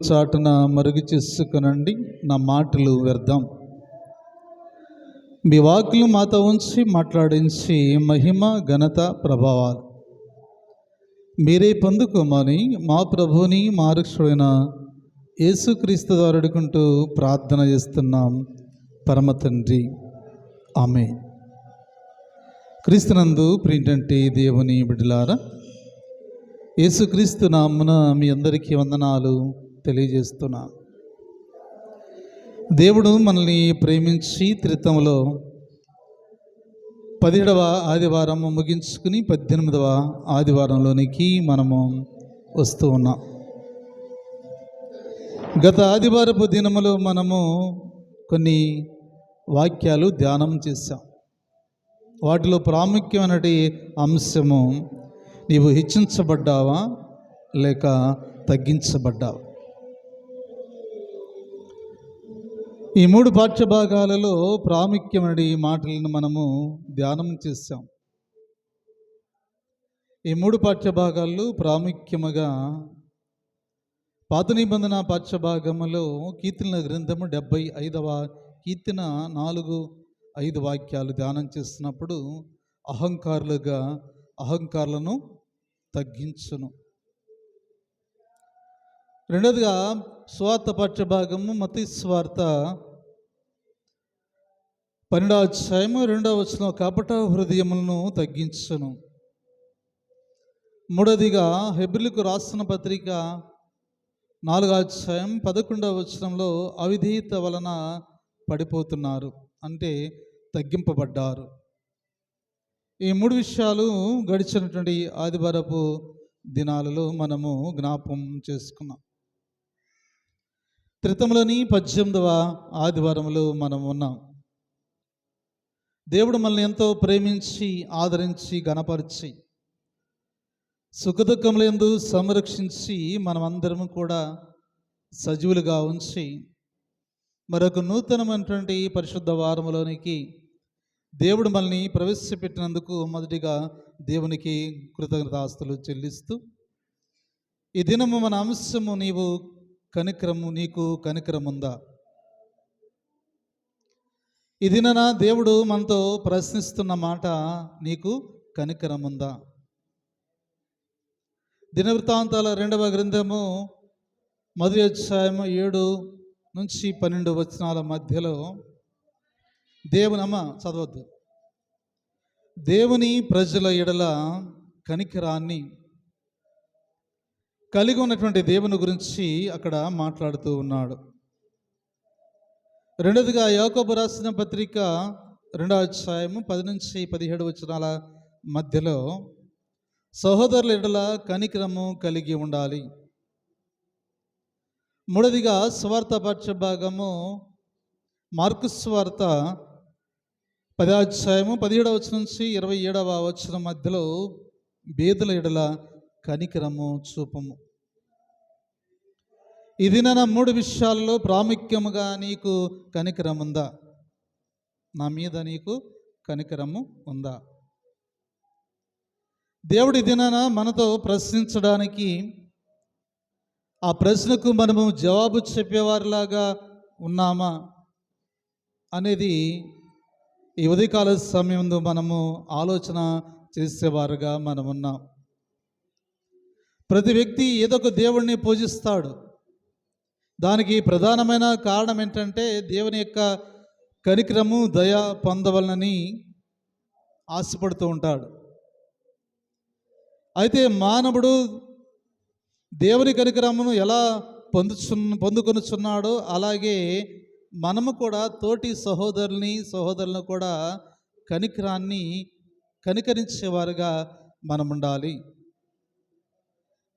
చాటున మరుగు చేసుకునండి, నా మాటలు వ్యర్థం. మీ వాక్కులు మాతో ఉంచి మాట్లాడించి మహిమ ఘనత ప్రభావాలు మీరే పొందుకోమని మా ప్రభుని మా రక్షకుడైన యేసుక్రీస్తు ద్వారా అడుగుకుంటూ ప్రార్థన చేస్తున్నాం పరమ తండ్రి, ఆమేన్. క్రీస్తునందు ప్రియటువంటి దేవుని బిడ్డలారా, యేసుక్రీస్తు నామమున మీ అందరికీ వందనాలు తెలియజేస్తున్నా. దేవుడు మనల్ని ప్రేమించి త్రిత్వంలో 17వ ఆదివారం ముగించుకుని 18వ ఆదివారంలోనికి మనము వస్తూ ఉన్నాం. గత ఆదివారపు దినములో మనము కొన్ని వాక్యాలు ధ్యానం చేశాం. వాటిలో ప్రాముఖ్యమైనటి అంశము, నీవు హెచ్చించబడ్డావా లేక తగ్గించబడ్డావా? ఈ 3 పాఠ్యభాగాలలో ప్రాముఖ్యమైన మాటలను మనము ధ్యానం చేశాం. ఈ 3 పాఠ్యభాగాల్లో ప్రాముఖ్యముగా పాత నిబంధన పాఠ్యభాగములో కీర్తనల గ్రంథము 75వ కీర్తన 4-5 వాక్యాలు ధ్యానం చేస్తున్నప్పుడు అహంకారులను తగ్గించును. రెండవదిగా స్వార్థ పాఠ్యభాగము మత్తయి సువార్త 12వ అధ్యాయము 2వ వచనం, కపట హృదయములను తగ్గించును. మూడవదిగా హెబ్రీయులకు రాసిన పత్రిక 4వ అధ్యాయం 11వ వచనంలో అవిధేయత వలన పడిపోతున్నారు, అంటే తగ్గింపబడ్డారు. ఈ 3 విషయాలు గడిచినటువంటి ఆదివారపు దినాలలో మనము జ్ఞాపకం చేసుకున్నాం. త్రిత్వంలోని 18వ ఆదివారంలో మనం ఉన్నాం. దేవుడు మనల్ని ఎంతో ప్రేమించి ఆదరించి గణపరిచి సుఖదుఖములందు సంరక్షించి మనమందరము కూడా సజీవులుగా ఉంచి మరొక నూతనమైనటువంటి పరిశుద్ధ వారములోనికి దేవుడు మనల్ని ప్రవేశపెట్టినందుకు మొదటిగా దేవునికి కృతజ్ఞతాస్తులు చెల్లిస్తూ, ఈ దినము మన అంశము, నీకు కనికరముందా? ఈ దినాన దేవుడు మనతో ప్రశ్నిస్తున్న మాట, నీకు కనికరముందా? దినవృత్తాంతాల 2వ గ్రంథము 1వ అధ్యాయము 7-12 వచనాల మధ్యలో దేవుని ప్రజల ఎడల కనికరాన్ని కలిగి ఉన్నటువంటి దేవుని గురించి అక్కడ మాట్లాడుతూ ఉన్నాడు. రెండవదిగా యాకోబు రాసిన పత్రిక 2వ అధ్యాయము 10-17 వచనాల మధ్యలో సహోదరుల ఎడల కనికరము కలిగి ఉండాలి. మూడవదిగా స్వార్థ పాఠ్యభాగము మార్కు సువార్త 10వ అధ్యాయము 17వ వచనం నుంచి 27వ వచనం మధ్యలో బేదల ఎడల కనికరము చూపము. ఇది నా 3 విషయాల్లో ప్రాముఖ్యముగా నీకు కనికరం ఉందా? నా మీద నీకు కనికరము ఉందా? దేవుడి దినాన మనతో ప్రశ్నించడానికి, ఆ ప్రశ్నకు మనము జవాబు చెప్పేవారిలాగా ఉన్నామా అనేది ఈ ఉదయకాల సమయంలో మనము ఆలోచన చేసేవారుగా మనం ఉన్నాం. ప్రతి వ్యక్తి ఏదో ఒక దేవుణ్ణి పూజిస్తాడు. దానికి ప్రధానమైన కారణం ఏంటంటే దేవుని యొక్క కనికరము, దయ పొందవలనని ఆశపడుతూ ఉంటాడు. అయితే మానవుడు దేవుని కనికరమును ఎలా పొందుకొనుచున్నాడో అలాగే మనము కూడా తోటి సహోదరులను కూడా కనికరించేవారుగా మనం ఉండాలి.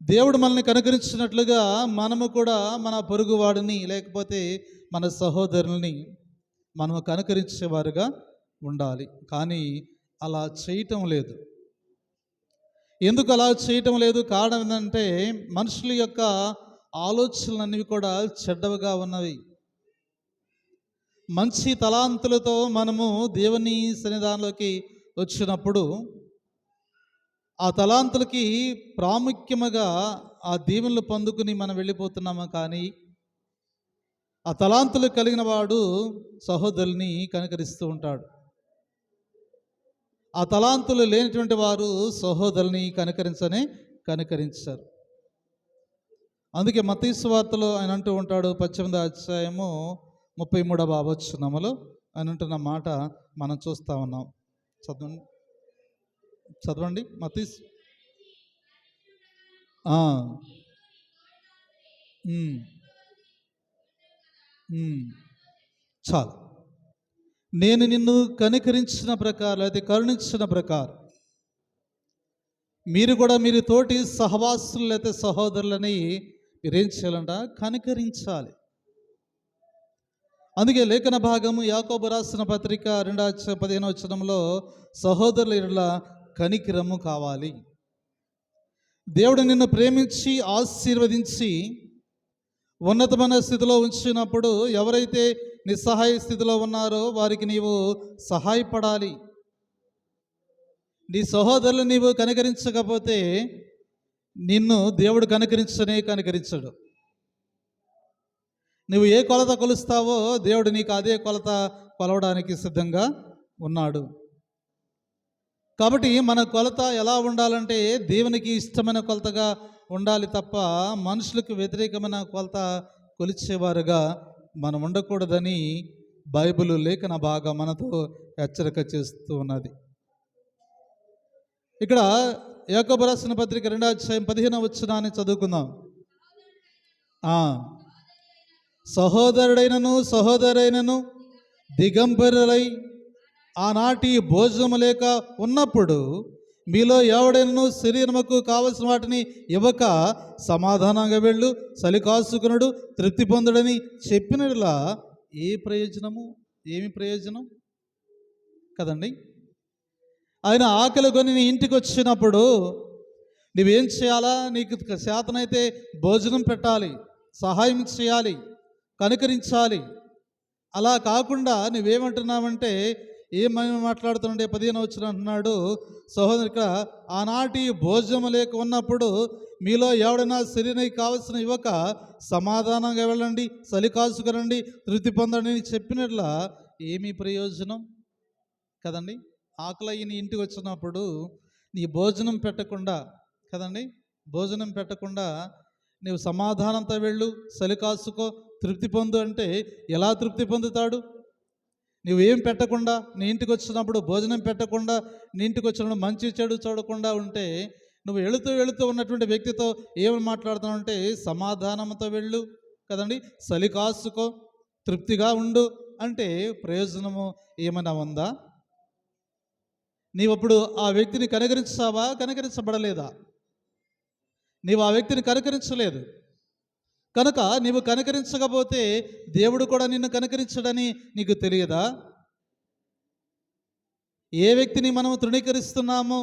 దేవుడు మనల్ని కనికరించినట్లుగా మనము కూడా మన పొరుగువాడిని లేకపోతే మన సహోదరుల్ని మనము కనికరించేవారుగా ఉండాలి. కానీ అలా చేయటం లేదు. ఎందుకు అలా చేయటం లేదు? కారణం ఏంటంటే మనుషుల యొక్క ఆలోచనలన్నీ కూడా చెడ్డవిగా ఉన్నవి. మంచి తలాంతులతో మనము దేవుని సన్నిధానంలోకి వచ్చినప్పుడు ఆ తలాంతులకి ప్రాముఖ్యముగా ఆ దీవెనలు పొందుకుని మనం వెళ్ళిపోతున్నాము. కానీ ఆ తలాంతులు కలిగిన వాడు సహోదరుల్ని కనికరిస్తూ ఉంటాడు. ఆ తలాంతులు లేనటువంటి వారు సహోదరుల్ని కనికరించారు. అందుకే మత్తయి సువార్తలో ఆయన అంటూ ఉంటాడు, 18వ అధ్యాయము 33వ వచనములో ఆయన అంటున్న మాట మనం చూస్తూ ఉన్నాం. చదవండి మత్తయి. చాలు. నేను నిన్ను కనికరించిన ప్రకారం, అయితే కరుణించిన ప్రకారం మీరు కూడా మీరు తోటి సహవాసులు లేకపోతే సహోదరులని మీరేం చేయాలంట? కనికరించాలి. అందుకే లేఖన భాగము యాకోబు రాసిన పత్రిక 2:15 వచనంలో సహోదరుల ఎడల కనికరము కావాలి. దేవుడు నిన్ను ప్రేమించి ఆశీర్వదించి ఉన్నతమైన స్థితిలో ఉంచినప్పుడు ఎవరైతే నిస్సహాయ స్థితిలో ఉన్నారో వారికి నీవు సహాయపడాలి. నీ సహోదరులు నీవు కనికరించకపోతే నిన్ను దేవుడు కనికరించడు. నువ్వు ఏ కొలత కొలుస్తావో దేవుడు నీకు అదే కొలత కొలవడానికి సిద్ధంగా ఉన్నాడు. కాబట్టి మన కొలత ఎలా ఉండాలంటే దేవునికి ఇష్టమైన కొలతగా ఉండాలి తప్ప మనుషులకు వ్యతిరేకమైన కొలత కొలిచేవారుగా మనం ఉండకూడదని బైబిల్ లేఖన భాగం మనతో హెచ్చరిక చేస్తూ ఉన్నది. ఇక్కడ యాకోబు రాసిన పత్రిక 2:15 వచనాన్ని చదువుకుందాం. సహోదరుడైనను సహోదరైనను దిగంబరులై ఆనాటి భోజనము లేక ఉన్నప్పుడు మీలో ఎవడైనను శరీరముకు కావలసిన వాటిని ఇవ్వక సమాధానంగా వెళ్ళు, చలికాసుకునుడు, తృప్తి పొందుడని చెప్పినలా ఏమి ప్రయోజనం కదండి. ఆయన ఆకలి కొని నీ ఇంటికి వచ్చినప్పుడు నువ్వేం చేయాలా? నీకు శాతనైతే భోజనం పెట్టాలి, సహాయం చేయాలి, కనికరించాలి. అలా కాకుండా నువ్వేమంటున్నావంటే ఏమని మాట్లాడుతుంటే 15వ వచనం అంటున్నాడు, సహోదరుక ఆనాటి భోజనం లేక ఉన్నప్పుడు మీలో ఎవడైనా శరీరానికి కావలసిన ఇవ్వక సమాధానంగా వెళ్ళండి, చలికాసుకురండి, తృప్తి పొందండి అని చెప్పినట్లా ఏమీ ప్రయోజనం కదండి. ఆకలి నీ ఇంటికి వచ్చినప్పుడు నీ భోజనం పెట్టకుండా కదండి, భోజనం పెట్టకుండా నీవు సమాధానంతో వెళ్ళు, చలికాసుకో, తృప్తి పొందు అంటే ఎలా తృప్తి పొందుతాడు? నువ్వేం పెట్టకుండా నీ ఇంటికి వచ్చినప్పుడు భోజనం పెట్టకుండా నీ ఇంటికి వచ్చినప్పుడు మంచి చెడు చూడకుండా ఉంటే నువ్వు వెళుతూ ఉన్నటువంటి వ్యక్తితో ఏమని మాట్లాడుతున్నావు అంటే సమాధానంతో వెళ్ళు కదండి, చలికాసుకో, తృప్తిగా ఉండు అంటే ప్రయోజనము ఏమైనా ఉందా? నీవప్పుడు ఆ వ్యక్తిని కనికరించావా? కనికరించబడలేదా? నీవు ఆ వ్యక్తిని కనికరించలేదు కనుక నీవు కనికరించకపోతే దేవుడు కూడా నిన్ను కనికరించడని నీకు తెలియదా? ఏ వ్యక్తిని మనం తృణీకరిస్తున్నామో,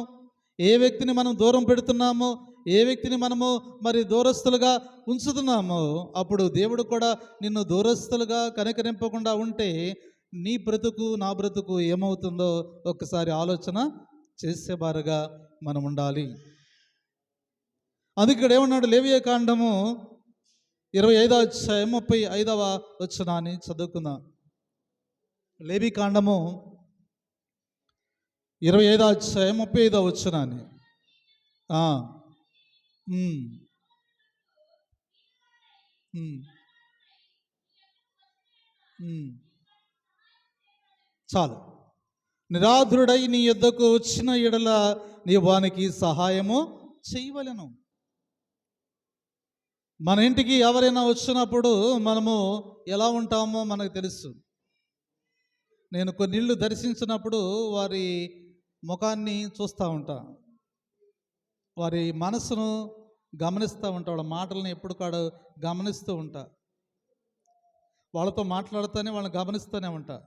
ఏ వ్యక్తిని మనం దూరం పెడుతున్నామో, ఏ వ్యక్తిని మనము మరి దూరస్తులుగా ఉంచుతున్నామో అప్పుడు దేవుడు కూడా నిన్ను దూరస్తులుగా కనికరింపకుండా ఉంటే నీ బ్రతుకు నా బ్రతుకు ఏమవుతుందో ఒక్కసారి ఆలోచన చేసేవారుగా మనం ఉండాలి. అందుకే ఇక్కడ ఏమన్నాడు? లేవియా కాండము 25వ అధ్యాయం 35వ వచనాన్ని చదువుకుందాం. లేవి కాండము 25వ అధ్యాయం 35వ వచనాన్ని. చాలు. నిరాధుడై నీ యొద్దకు వచ్చిన ఎడల నీ వానికి సహాయము చేయవలెను. మన ఇంటికి ఎవరైనా వచ్చినప్పుడు మనము ఎలా ఉంటామో మనకు తెలుసు. నేను కొన్ని ఇళ్ళు దర్శించినప్పుడు వారి ముఖాన్ని చూస్తూ ఉంటా, వారి మనసును గమనిస్తూ ఉంటా, వాళ్ళ మాటలను ఎప్పుడు కాడు గమనిస్తూ ఉంటా, వాళ్ళతో మాట్లాడుతూనే వాళ్ళని గమనిస్తూనే ఉంటా.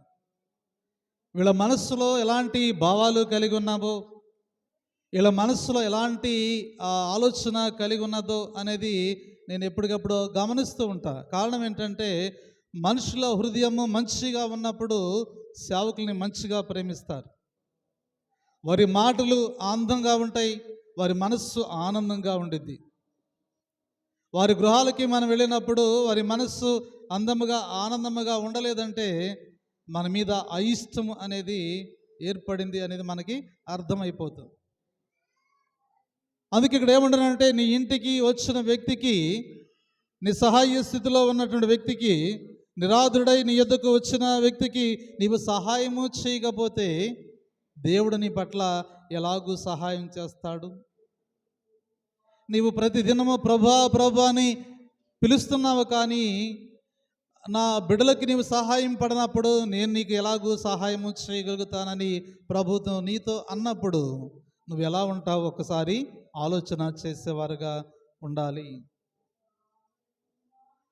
వీళ్ళ మనస్సులో ఎలాంటి భావాలు కలిగి ఉన్నావో, వీళ్ళ మనస్సులో ఎలాంటి ఆలోచన కలిగి ఉన్నదో అనేది నేను ఎప్పటికప్పుడు గమనిస్తూ ఉంటా. కారణం ఏంటంటే మనుషుల హృదయము మంచిగా ఉన్నప్పుడు సేవకుల్ని మంచిగా ప్రేమిస్తారు. వారి మాటలు ఆనందంగా ఉంటాయి, వారి మనస్సు ఆనందంగా ఉండిద్ది. వారి గృహాలకి మనం వెళ్ళినప్పుడు వారి మనస్సు అందముగా ఆనందముగా ఉండలేదంటే మన మీద అయిష్టం అనేది ఏర్పడింది అనేది మనకి అర్థమైపోతుంది. అందుకే ఇక్కడ ఏమంటానంటే, నీ ఇంటికి వచ్చిన వ్యక్తికి, నిస్సహాయ స్థితిలో ఉన్నటువంటి వ్యక్తికి, నిరాధుడై నీ యొద్దకు వచ్చిన వ్యక్తికి నీవు సహాయము చేయకపోతే దేవుడు నీ పట్ల ఎలాగూ సహాయం చేస్తాడు? నీవు ప్రతిదినము ప్రభా ప్రభా అని పిలుస్తున్నావు, కానీ నా బిడ్డలకి నీవు సహాయం పడినప్పుడు నేను నీకు ఎలాగూ సహాయము చేయగలుగుతానని ప్రభుత్వం నీతో అన్నప్పుడు నువ్వు ఎలా ఉంటావు ఒకసారి ఆలోచన చేసేవారుగా ఉండాలి.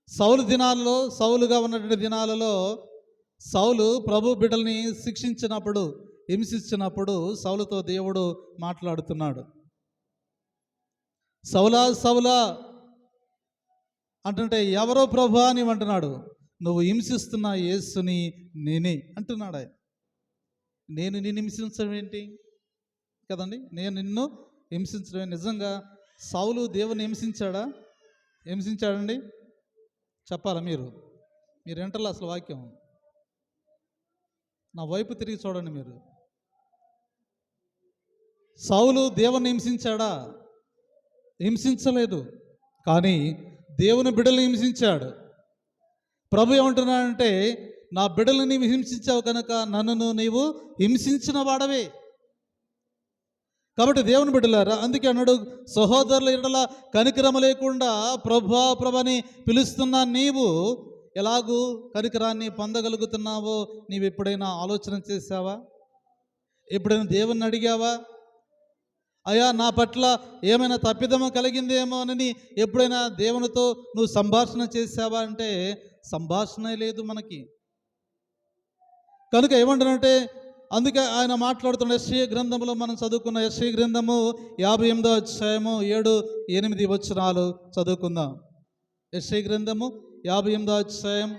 సౌలు దినాల్లో, సౌలుగా ఉన్నటువంటి దినాలలో సౌలు ప్రభు బిడ్డల్ని శిక్షించినప్పుడు, హింసించినప్పుడు సౌలుతో దేవుడు మాట్లాడుతున్నాడు. సౌలా సౌలా అంటుంటే ఎవరో ప్రభు అని అంటున్నాడు. నువ్వు హింసిస్తున్న యేసుని నేనే అంటున్నాడు ఆయన. నేను నిన్ను హింసించడం ఏంటి కదండి? నేను నిన్ను హింసించడమే. నిజంగా సౌలు దేవుని హింసించాడా? హింసించాడండి? చెప్పాలా మీరు వింటారు అసలు వాక్యం? నా వైపు తిరిగి చూడండి మీరు. సౌలు దేవుని హింసించాడా? హింసించలేదు, కానీ దేవుని బిడ్డలు హింసించాడు. ప్రభు ఏమంటున్నాడంటే, నా బిడ్డలు నీవు హింసించావు కనుక నన్ను నీవు హింసించిన వాడవే. కాబట్టి దేవుని బిడ్డలారా, అందుకే అన్నాడు, సహోదరుల ఎడల కనికరమ లేకుండా ప్రభా ప్రభని పిలుస్తున్నా నీవు ఎలాగూ కనికరాన్ని పొందగలుగుతున్నావో నీవు ఎప్పుడైనా ఆలోచన చేశావా? ఎప్పుడైనా దేవుణ్ణి అడిగావా? అయ్యా, నా పట్ల ఏమైనా తప్పిదమ కలిగిందేమో అని ఎప్పుడైనా దేవునితో నువ్వు సంభాషణ చేసావా అంటే సంభాషణ లేదు మనకి. కనుక ఏమంటారంటే, అందుకే ఆయన మాట్లాడుతున్న యెషయా గ్రంథంలో మనం చదువుకున్న యెషయా గ్రంథము 58వ అధ్యాయము 7-8 వచనాలు చదువుకుందాం. యెషయా గ్రంథము 58వ అధ్యాయం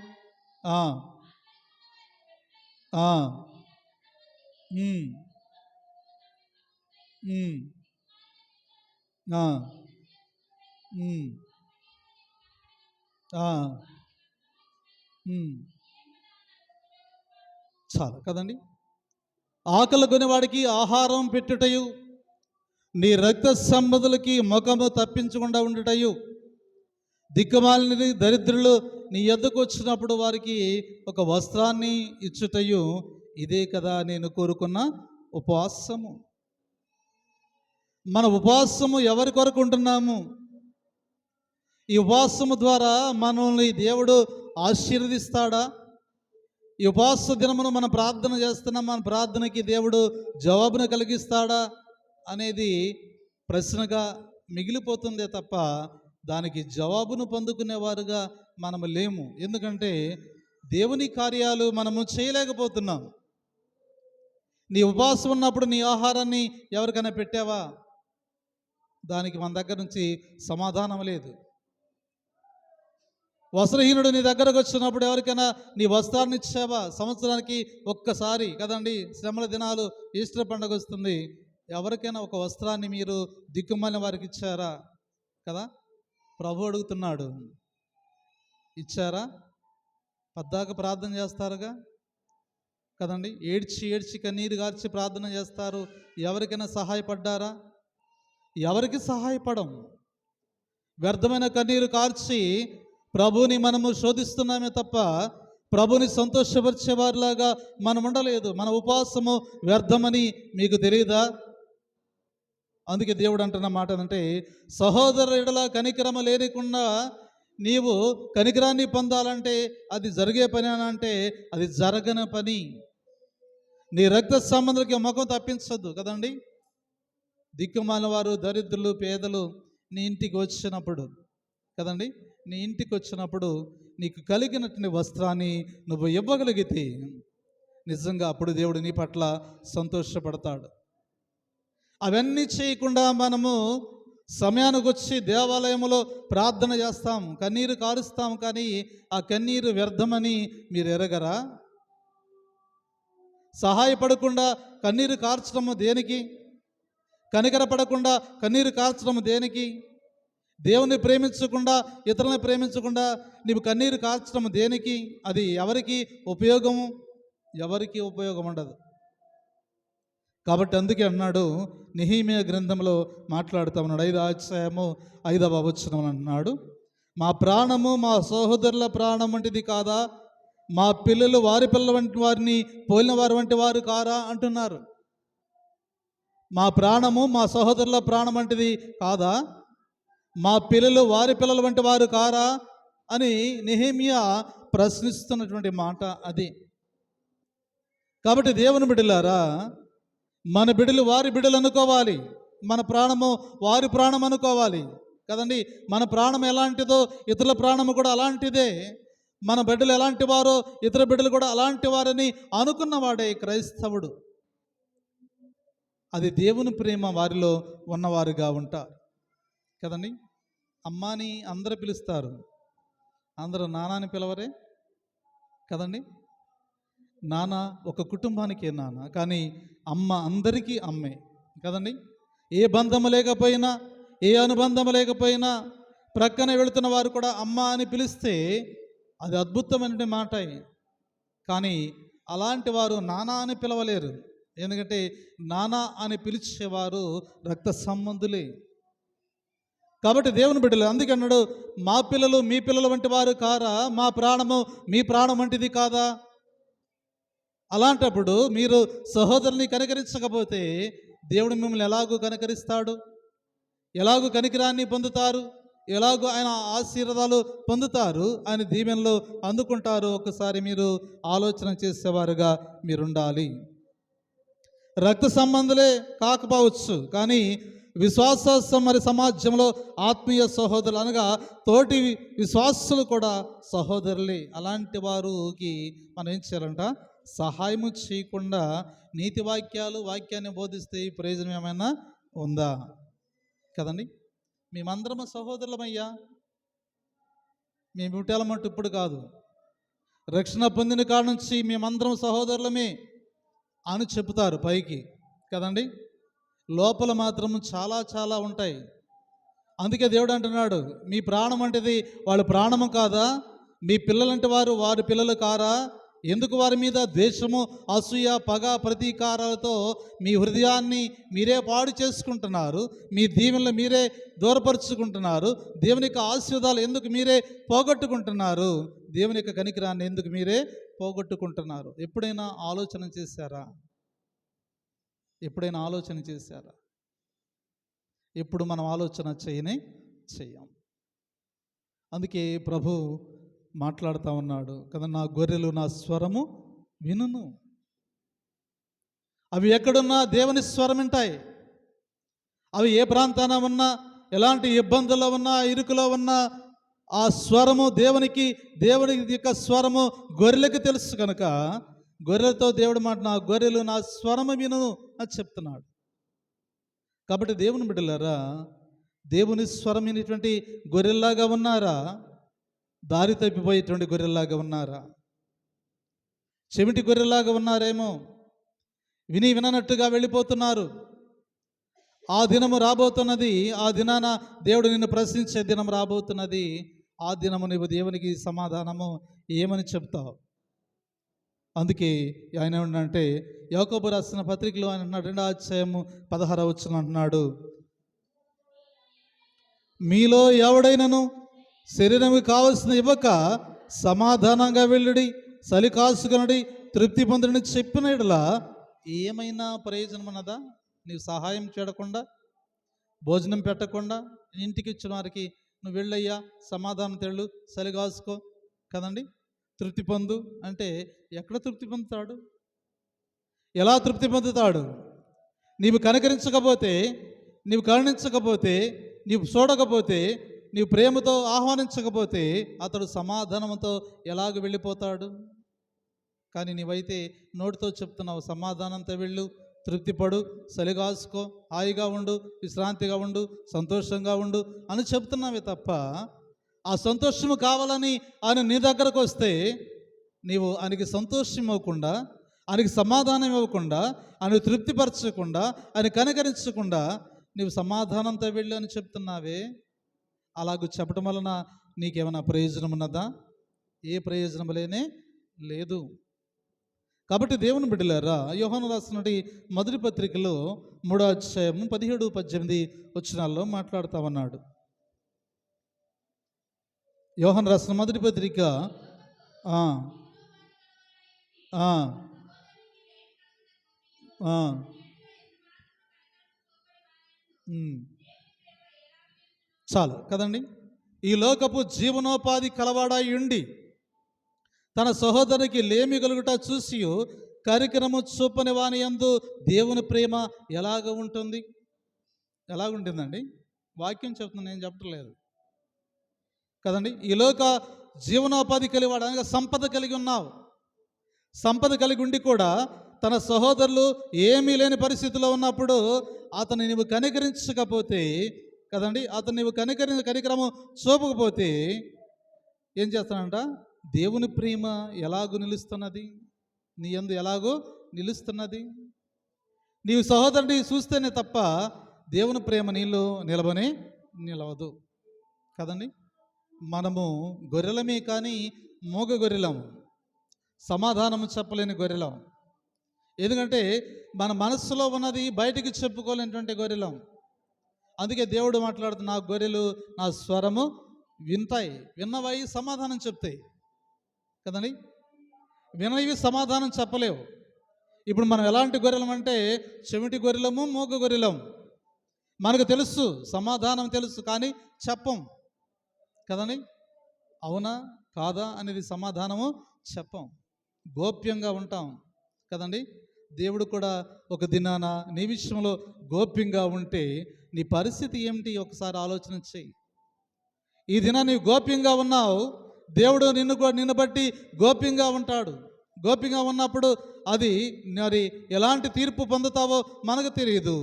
చాలా కదండి. ఆకలి కొనేవాడికి ఆహారం పెట్టుటయు, నీ రక్త సంబంధులకి ముఖము తప్పించకుండా ఉండుటయు, దిక్కుమాలిన దరిద్రులు నీ యొద్దకు వచ్చినప్పుడు వారికి ఒక వస్త్రాన్ని ఇచ్చుటయు, ఇదే కదా నేను కోరుకున్న ఉపవాసము. మన ఉపవాసము ఎవరి కొరకు ఉంటున్నాము? ఈ ఉపవాసము ద్వారా మనల్ని దేవుడు ఆశీర్వదిస్తాడా? ఈ ఉపవాస దినమును మనం ప్రార్థన చేస్తున్నాం, మన ప్రార్థనకి దేవుడు జవాబును కలిగిస్తాడా అనేది ప్రశ్నగా మిగిలిపోతుందే తప్ప దానికి జవాబును పొందుకునేవారుగా మనము లేము. ఎందుకంటే దేవుని కార్యాలు మనము చేయలేకపోతున్నాం. నీ ఉపవాసం ఉన్నప్పుడు నీ ఆహారాన్ని ఎవరికైనా పెట్టావా? దానికి మన దగ్గర నుంచి సమాధానం లేదు. వస్త్రహీనుడు నీ దగ్గరకు వచ్చినప్పుడు ఎవరికైనా నీ వస్త్రాన్ని ఇచ్చావా? సంవత్సరానికి ఒక్కసారి కదండి, శ్రమల దినాలు, ఈస్టర్ పండుగ వస్తుంది, ఎవరికైనా ఒక వస్త్రాన్ని మీరు దిక్కుమాలిన వారికి ఇచ్చారా? కదా, ప్రభు అడుగుతున్నాడు, ఇచ్చారా? పద్దాక ప్రార్థన చేస్తారుగా కదండి, ఏడ్చి ఏడ్చి కన్నీరు గార్చి ప్రార్థన చేస్తారు. ఎవరికైనా సహాయపడ్డారా? ఎవరికి సహాయపడం? వ్యర్థమైన కన్నీరు కార్చి ప్రభుని మనము శోధిస్తున్నామే తప్ప ప్రభుని సంతోషపరిచేవారిలాగా మనం ఉండలేదు. మన ఉపవాసము వ్యర్థమని మీకు తెలియదా? అందుకే దేవుడు అంటున్న మాట అంటే, సహోదరు ఎడల కనికరమ లేనికుండా నీవు కనికరాన్ని పొందాలంటే అది జరిగే పని అని అంటే అది జరగని పని. నీ రక్త సంబంధులకి ముఖం తప్పించద్దు కదండి. దిక్కుమాలిన వారు, దరిద్రులు, పేదలు నీ ఇంటికి వచ్చినప్పుడు కదండి, నీ ఇంటికి వచ్చినప్పుడు నీకు కలిగినటువంటి వస్త్రాన్ని నువ్వు ఇవ్వగలిగితే నిజంగా అప్పుడు దేవుడు నీ పట్ల సంతోషపడతాడు. అవన్నీ చేయకుండా మనము సమయానికి వచ్చి దేవాలయంలో ప్రార్థన చేస్తాం, కన్నీరు కారుస్తాం, కానీ ఆ కన్నీరు వ్యర్థమని మీరు ఎరగరా? సహాయపడకుండా కన్నీరు కార్చడము దేనికి? కనికరపడకుండా కన్నీరు కార్చడం దేనికి? దేవుని ప్రేమించకుండా ఇతరులను ప్రేమించకుండా నీవు కన్నీరు కార్చడం దేనికి? అది ఎవరికి ఉపయోగము? ఎవరికి ఉపయోగం ఉండదు. కాబట్టి అందుకే అన్నాడు, నెహెమీయా గ్రంథంలో మాట్లాడుతూ ఉన్నాడు, 5వ అధ్యాయము 5వ వచనం అన్నాడు, మా ప్రాణము మా సహోదరుల ప్రాణం వంటిది కాదా? మా పిల్లలు వారి పిల్లల వంటి వారిని పోలిన వారి వంటి వారు కారా అంటున్నారు. మా ప్రాణము మా సహోదరుల ప్రాణం వంటిది కాదా? మా పిల్లలు వారి పిల్లల వంటి వారు కారా అని నెహెమీయా ప్రశ్నిస్తున్నటువంటి మాట అది. కాబట్టి దేవుని బిడ్డలారా, మన బిడ్డలు వారి బిడ్డలు అనుకోవాలి, మన ప్రాణము వారి ప్రాణం అనుకోవాలి కదండి. మన ప్రాణం ఎలాంటిదో ఇతరుల ప్రాణము కూడా అలాంటిదే. మన బిడ్డలు ఎలాంటి వారో ఇతర బిడ్డలు కూడా అలాంటి వారని అనుకున్నవాడే క్రైస్తవుడు. అది దేవుని ప్రేమ వారిలో ఉన్నవారుగా ఉంటారు కదండి. అమ్మాని అందరూ పిలుస్తారు, అందరూ నాన్నని పిలవరే కదండి. నాన్న ఒక కుటుంబానికి నాన్న, కానీ అమ్మ అందరికీ అమ్మే కదండి. ఏ బంధము లేకపోయినా ఏ అనుబంధము లేకపోయినా ప్రక్కన వెళుతున్న వారు కూడా అమ్మ అని పిలిస్తే అది అద్భుతమైన మాట. కానీ అలాంటి వారు నానా అని పిలవలేరు, ఎందుకంటే నానా అని పిలిచేవారు రక్త సంబంధులే. కాబట్టి దేవుని బిడ్డలు అందుకే అన్నాడు, మా పిల్లలు మీ పిల్లల వంటి వారు కారా? మా ప్రాణము మీ ప్రాణం వంటిది కాదా? అలాంటప్పుడు మీరు సహోదరుని కనికరించకపోతే దేవుడు మిమ్మల్ని ఎలాగూ కనికరిస్తాడు? ఎలాగూ కనికరాన్ని పొందుతారు? ఎలాగో ఆయన ఆశీర్వాదాలు పొందుతారు, ఆయన దీవెనలు అందుకుంటారు? ఒకసారి మీరు ఆలోచన చేసేవారుగా మీరుండాలి. రక్త సంబంధులే కాకపోవచ్చు, కానీ విశ్వాస మరి సమాజంలో ఆత్మీయ సహోదరులు అనగా తోటి విశ్వాసులు కూడా సహోదరులే. అలాంటి వారికి మనం ఏం చేయాలంట? సహాయము చేయకుండా నీతి వాక్యాన్ని బోధిస్తే ఈ ప్రయోజనం ఏమైనా ఉందా కదండి. మేమందరము సహోదరులమయ్యా, మేము పుట్టాలమంటూ ఇప్పుడు కాదు, రక్షణ పొందిన కాడ నుంచి మేమందరం సహోదరులమే అని చెప్తారు పైకి కదండి. లోపల మాత్రం చాలా చాలా ఉంటాయి. అందుకే దేవుడు అంటున్నాడు, మీ ప్రాణం అంటేది వాళ్ళ ప్రాణము కాదా? మీ పిల్లలంటే వారి పిల్లలు కారా? ఎందుకు వారి మీద ద్వేషము, అసూయ, పగ, ప్రతీకారాలతో మీ హృదయాన్ని మీరే పాడు చేసుకుంటున్నారు, మీ దీవెనలు మీరే దూరపరుచుకుంటున్నారు, దేవుని యొక్క ఆశీర్వాదాలు ఎందుకు మీరే పోగొట్టుకుంటున్నారు, దేవుని యొక్క కనికరాన్ని ఎందుకు మీరే పోగొట్టుకుంటున్నారు? ఎప్పుడైనా ఆలోచన చేశారా? ఎప్పుడైనా ఆలోచన చేశారా? ఎప్పుడు మనం ఆలోచన చెయ్యం. అందుకే ప్రభు మాట్లాడుతూ ఉన్నాడు కదా, నా గొర్రెలు నా స్వరము వినును. అవి ఎక్కడున్నా దేవుని స్వరం వింటాయి. అవి ఏ ప్రాంతాన ఉన్నా, ఎలాంటి ఇబ్బందుల్లో ఉన్నా, ఇరుకులో ఉన్నా, ఆ స్వరము దేవుని యొక్క స్వరము గొర్రెలకు తెలుసు కనుక గొర్రెలతో దేవుడు మాట, నా గొర్రెలు నా స్వరము వినును అని చెప్తున్నాడు. కాబట్టి దేవుని బిడ్డలారా, దేవుని స్వరం వినేటువంటి గొర్రెల్లాగా ఉన్నారా? దారి తప్పిపోయేటువంటి గొర్రెల్లాగా ఉన్నారా? చెవిటి గొర్రెల్లాగా ఉన్నారేమో, విననట్టుగా వెళ్ళిపోతున్నారు. ఆ దినము రాబోతున్నది, ఆ దినాన దేవుడు నిన్ను ప్రశ్నించే దినం రాబోతున్నది. ఆ దినము నీవు దేవునికి సమాధానము ఏమని చెప్తావు? అందుకే ఆయన ఏమంటే, యాకోబు రాసిన పత్రికలో ఆయన అన్నాడు, 2వ అధ్యాయము 16వ వచనం అంటున్నాడు, మీలో ఎవడైనను శరీరం కావలసిన ఇవ్వక సమాధానంగా వెళ్ళుడి, చలి కాసుకొనుడి, తృప్తి పొందుడని చెప్పిన యెడల ఏమైనా ప్రయోజనం ఉన్నదా? నీవు సహాయం చేయకుండా, భోజనం పెట్టకుండా, ఇంటికి ఇచ్చిన వారికి నువ్వు వెళ్ళయ్యా, సమాధానం తెళ్ళు, చలి కాసుకో కదండి, తృప్తి పొందు అంటే ఎక్కడ తృప్తి పొందుతాడు? ఎలా తృప్తి పొందుతాడు? నీవు కనికరించకపోతే, నీవు కరుణించకపోతే, నీవు చూడకపోతే, నీవు ప్రేమతో ఆహ్వానించకపోతే అతడు సమాధానంతో ఎలాగ వెళ్ళిపోతాడు? కానీ నీవైతే నోటితో చెప్తున్నావు, సమాధానంతో వెళ్ళు, తృప్తిపడు, చలిగాసుకో, హాయిగా ఉండు, విశ్రాంతిగా ఉండు, సంతోషంగా ఉండు అని చెప్తున్నావే తప్ప, ఆ సంతోషము కావాలని ఆయన నీ దగ్గరకు వస్తే నీవు ఆయనకి సంతోషం ఇవ్వకుండా, ఆయనకి సమాధానం ఇవ్వకుండా, ఆయన తృప్తిపరచకుండా, ఆయన కనికరించకుండా నీవు సమాధానంతో వెళ్ళు అని చెప్తున్నావే, అలాగూ చెప్పడం వలన నీకేమైనా ప్రయోజనం ఉన్నదా? ఏ ప్రయోజనం లేనే లేదు. కాబట్టి దేవుని బిడ్డలారా, యోహాను రాసినటి మొదటి పత్రికలో 3వ అధ్యాయము 17-18 వచనాల్లో మాట్లాడుతూ ఉన్నాడు. యోహాను రాసిన మొదటి పత్రిక చాలు కదండి. ఈ లోకపు జీవనోపాధి కలవాడై ఉండి తన సహోదరునికి లేమి కలుగుట చూసి కరికరము చూపని వాని యందు దేవుని ప్రేమ ఎలాగ ఉంటుంది? ఎలాగుంటుందండి? వాక్యం చెప్తున్నా, నేను చెప్పట్లేదు కదండి. ఈ లోక జీవనోపాధి కలిగివాడు అనగా సంపద కలిగి ఉన్నావు. సంపద కలిగి ఉండి కూడా తన సహోదరులు ఏమీ లేని పరిస్థితిలో ఉన్నప్పుడు అతన్ని నీవు కనికరించకపోతే కదండి, అతను నీవు కనికరము చూపకపోతే ఏం చేస్తానంట? దేవుని ప్రేమ ఎలాగూ నిలుస్తున్నది? నీ యందు ఎలాగో నిలుస్తున్నది? నీవు సహోదరుని చూస్తేనే తప్ప దేవుని ప్రేమ నీళ్ళు నిలవదు కదండి. మనము గొర్రెలమే కానీ మూగ గొర్రెలం, సమాధానం చెప్పలేని గొర్రెలం. ఎందుకంటే మన మనస్సులో ఉన్నది బయటికి చెప్పుకోలేనటువంటి గొర్రెలం. అందుకే దేవుడు మాట్లాడుతూ, నా గొర్రెలు నా స్వరము వింటాయి, విన్నవై సమాధానం చెప్తాయి కదండి. వినవి సమాధానం చెప్పలేవు. ఇప్పుడు మనం ఎలాంటి గొర్రెలం అంటే చెవిటి గొర్రెలము, మూగ గొర్రెలం. మనకు తెలుసు, సమాధానం తెలుసు, కానీ చెప్పం కదండి. అవునా కాదా అనేది సమాధానము చెప్పం, గోప్యంగా ఉంటాం కదండి. దేవుడు కూడా ఒక దినాన నీ విషయంలో గోప్యంగా ఉంటే నీ పరిస్థితి ఏమిటి ఒకసారి ఆలోచన చెయ్యి. ఈ దినాన్ని నీవు గోప్యంగా ఉన్నావు, దేవుడు నిన్ను బట్టి గోప్యంగా ఉంటాడు. గోప్యంగా ఉన్నప్పుడు అది మరి ఎలాంటి తీర్పు పొందుతావో మనకు తెలియదు.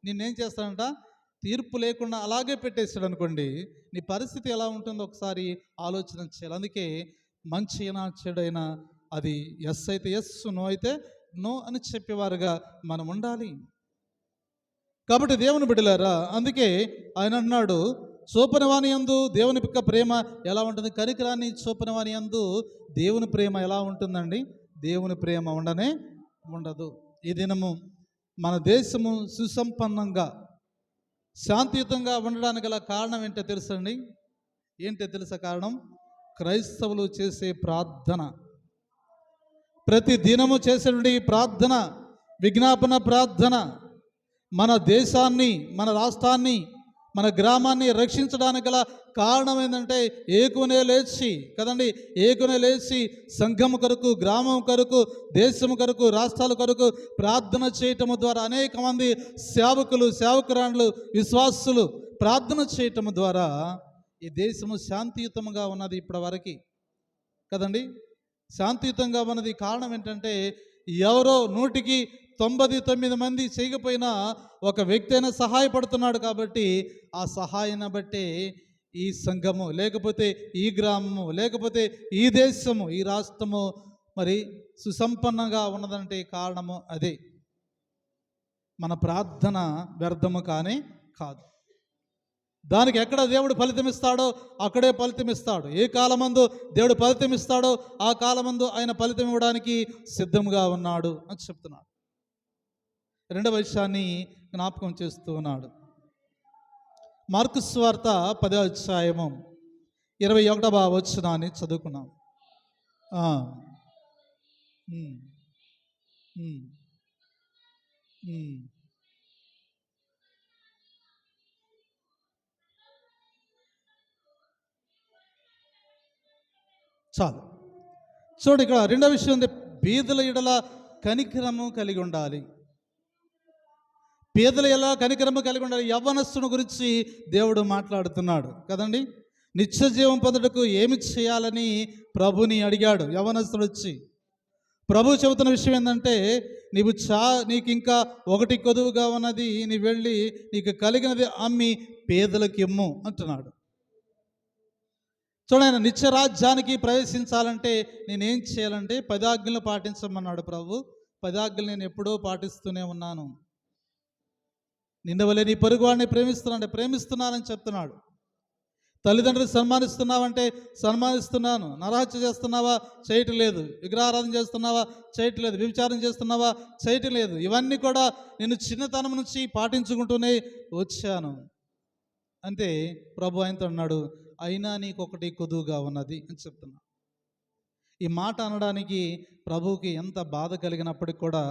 నిన్నేం చేస్తాడంట? తీర్పు లేకుండా అలాగే పెట్టేస్తాడు అనుకోండి, నీ పరిస్థితి ఎలా ఉంటుందో ఒకసారి ఆలోచన చేయాలి. అందుకే మంచి అయినా చెడైనా అది ఎస్ అయితే ఎస్, నో అయితే నో అని చెప్పేవారుగా మనం ఉండాలి. కాబట్టి దేవుని బిడ్డలారా, అందుకే ఆయన అన్నాడు, చూపనివాని యందు దేవుని యొక్క ప్రేమ ఎలా ఉంటుంది? కనికరాన్ని చూపనివాని యందు దేవుని ప్రేమ ఎలా ఉంటుందండి? దేవుని ప్రేమ ఉండదు. ఈ దినము మన దేశము సుసంపన్నంగా శాంతియుతంగా ఉండడానికి గల కారణం ఏంటో తెలుసండి? ఏంటో తెలుసా కారణం? క్రైస్తవులు చేసే ప్రార్థన. ప్రతి దినము చేసేటువంటి ప్రార్థన, విజ్ఞాపన ప్రార్థన మన దేశాన్ని, మన రాష్ట్రాన్ని, మన గ్రామాన్ని రక్షించడానికి గల కారణం ఏంటంటే ఏకునే లేచి కదండి, ఏకునే లేచి సంఘం కొరకు, గ్రామం కొరకు, దేశం కొరకు, రాష్ట్రాల కొరకు ప్రార్థన చేయటము ద్వారా అనేక మంది సేవకులు, సేవకురాండ్లు, విశ్వాసులు ప్రార్థన చేయటము ద్వారా ఈ దేశము శాంతియుతంగా ఉన్నది ఇప్పటి వరకు కదండి. శాంతియుతంగా ఉన్నది కారణం ఏంటంటే ఎవరో 199 మంది చేయకపోయినా ఒక వ్యక్తి అయినా సహాయపడుతున్నాడు. కాబట్టి ఆ సహాయాన్ని బట్టే ఈ సంఘము, లేకపోతే ఈ గ్రామము, లేకపోతే ఈ దేశము, ఈ రాష్ట్రము మరి సుసంపన్నంగా ఉన్నదంటే కారణము అదే. మన ప్రార్థన వ్యర్థము కానీ కాదు. దానికి ఎక్కడ దేవుడు ఫలితమిస్తాడో అక్కడే ఫలితమిస్తాడు. ఏ కాలమందు దేవుడు ఫలితమిస్తాడో ఆ కాలమందు ఆయన ఫలితం ఇవ్వడానికి సిద్ధంగా ఉన్నాడు అని చెప్తున్నాడు. రెండవ విషయాన్ని జ్ఞాపకం చేస్తూ ఉన్నాడు. మార్కు సువార్త 10వ అధ్యాయము 21వ వచనాన్ని చదువుకున్నాం. చాలు చూడు, ఇక్కడ రెండో విషయం ఉంది, బీదల ఎడల కనికరము కలిగి ఉండాలి. పేదల ఎలా కనికరము కలిగి ఉండాలి. యవ్వనస్తుని గురించి దేవుడు మాట్లాడుతున్నాడు కదండి. నిత్య జీవం పొందుటకు ఏమి చేయాలని ప్రభుని అడిగాడు యవ్వనస్తుడు వచ్చి. ప్రభు చెబుతున్న విషయం ఏంటంటే, నీకు ఇంకా ఒకటి కొదువుగా ఉన్నది, నీ వెళ్ళి నీకు కలిగినది అమ్మి పేదలకు ఇమ్ము అంటున్నాడు. చూడండి, నిత్య రాజ్యానికి ప్రవేశించాలంటే నేనేం చేయాలంటే 10 ఆజ్ఞలు పాటించమన్నాడు ప్రభు. 10 ఆజ్ఞలు నేను ఎప్పుడో పాటిస్తూనే ఉన్నాను. నిన్ను వలె నీ పొరుగువాడిని ప్రేమిస్తున్నానని చెప్తున్నాడు. తల్లిదండ్రులు సన్మానిస్తున్నావంటే సన్మానిస్తున్నాను. నరహత్య చేస్తున్నావా? చేయటం లేదు. విగ్రహారాధన చేస్తున్నావా? చేయటం లేదు. వ్యభిచారం చేస్తున్నావా? చేయటం లేదు. ఇవన్నీ కూడా నేను చిన్నతనం నుంచి పాటించుకుంటూనే వచ్చాను. అంతే ప్రభు ఆయనతో అన్నాడు, అయినా నీకొకటి కొదువుగా ఉన్నది అని చెప్తున్నా. ఈ మాట అనడానికి ప్రభువుకి ఎంత బాధ కలిగినప్పటికి కూడా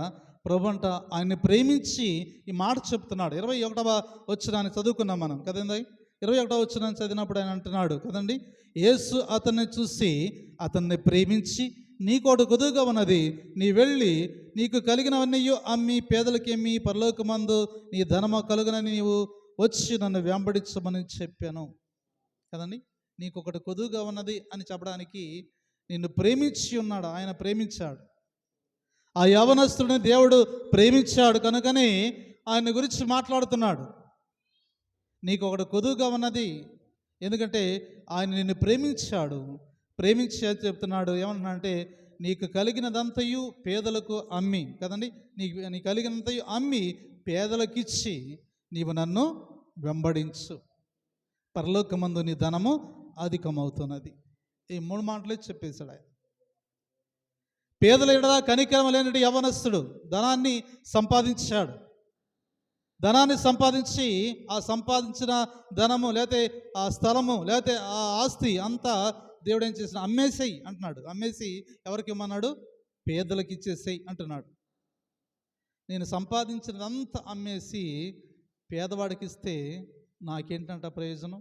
ప్రభు అంట ఆయన్ని ప్రేమించి ఈ మాట చెప్తున్నాడు. 21వ వచనాన్ని చదువుకున్నాం మనం కదండి. 21వ వచనాన్ని చదివినప్పుడు ఆయన అంటున్నాడు కదండి, యేసు అతన్ని చూసి అతన్ని ప్రేమించి నీకోటి కొదువుగా ఉన్నది, నీ వెళ్ళి నీకు కలిగినవన్నీ అమ్మి పేదలకేమి పరలోకమందు నీ ధనము కలుగునని నీవు వచ్చి నన్ను వెంబడించమని చెప్పాను కదండి. నీకొకటి కొదువుగా ఉన్నది అని చెప్పడానికి నిన్ను ప్రేమించి ఉన్నాడు. ఆయన ప్రేమించాడు. ఆ యవనస్తుడిని దేవుడు ప్రేమించాడు కనుకనే ఆయన గురించి మాట్లాడుతున్నాడు. నీకు ఒకటి కొదువుగా ఉన్నది, ఎందుకంటే ఆయన నిన్ను ప్రేమించాడు. ప్రేమించి చెప్తున్నాడు ఏమన్నా అంటే, నీకు కలిగినదంతయు పేదలకు అమ్మి కదండి, నీ కలిగినంతయు అమ్మి పేదలకిచ్చి నీవు నన్ను వెంబడించు, పరలోకమందు నీ ధనము అధికమవుతున్నది. ఈ 3 మాటలే చెప్పేశాడు ఆయన. పేదల ఎడల కనికరం లేనటి యవనస్తుడు ధనాన్ని సంపాదించాడు. ధనాన్ని సంపాదించి ఆ సంపాదించిన ధనము లేకపోతే ఆ స్థలము లేకపోతే ఆ ఆస్తి అంతా దేవుడు ఏం చేసిన అమ్మేసేయి అంటున్నాడు. అమ్మేసి ఎవరికి ఇమ్మన్నాడు? పేదలకు ఇచ్చేసేయి అంటున్నాడు. నేను సంపాదించినంత అమ్మేసి పేదవాడికి ఇస్తే నాకేంటంట ప్రయోజనం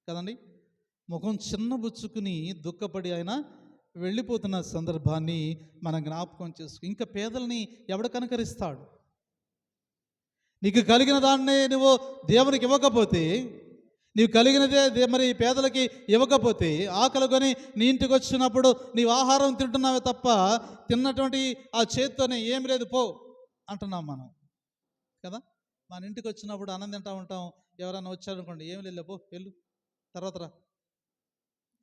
కదండి. ముఖం చిన్నబుచ్చుకుని దుఃఖపడి ఆయన వెళ్ళిపోతున్న సందర్భాన్ని మనం జ్ఞాపకం చేసుకు. ఇంకా పేదల్ని ఎవడు కనకరిస్తాడు? నీకు కలిగిన దాన్నే నువ్వు దేవునికి ఇవ్వకపోతే, నీవు కలిగినదే మరి పేదలకి ఇవ్వకపోతే, ఆకలికొని నీ ఇంటికి వచ్చినప్పుడు నీవు ఆహారం తింటున్నావే తప్ప తిన్నటువంటి ఆ చేత్తోనే ఏం లేదు పో అంటున్నాం మనం కదా. మన ఇంటికి వచ్చినప్పుడు అన్నం తింటా ఉంటాం. ఎవరైనా వచ్చారనుకోండి, ఏం లేదు పో వెళ్ళు తర్వాత రా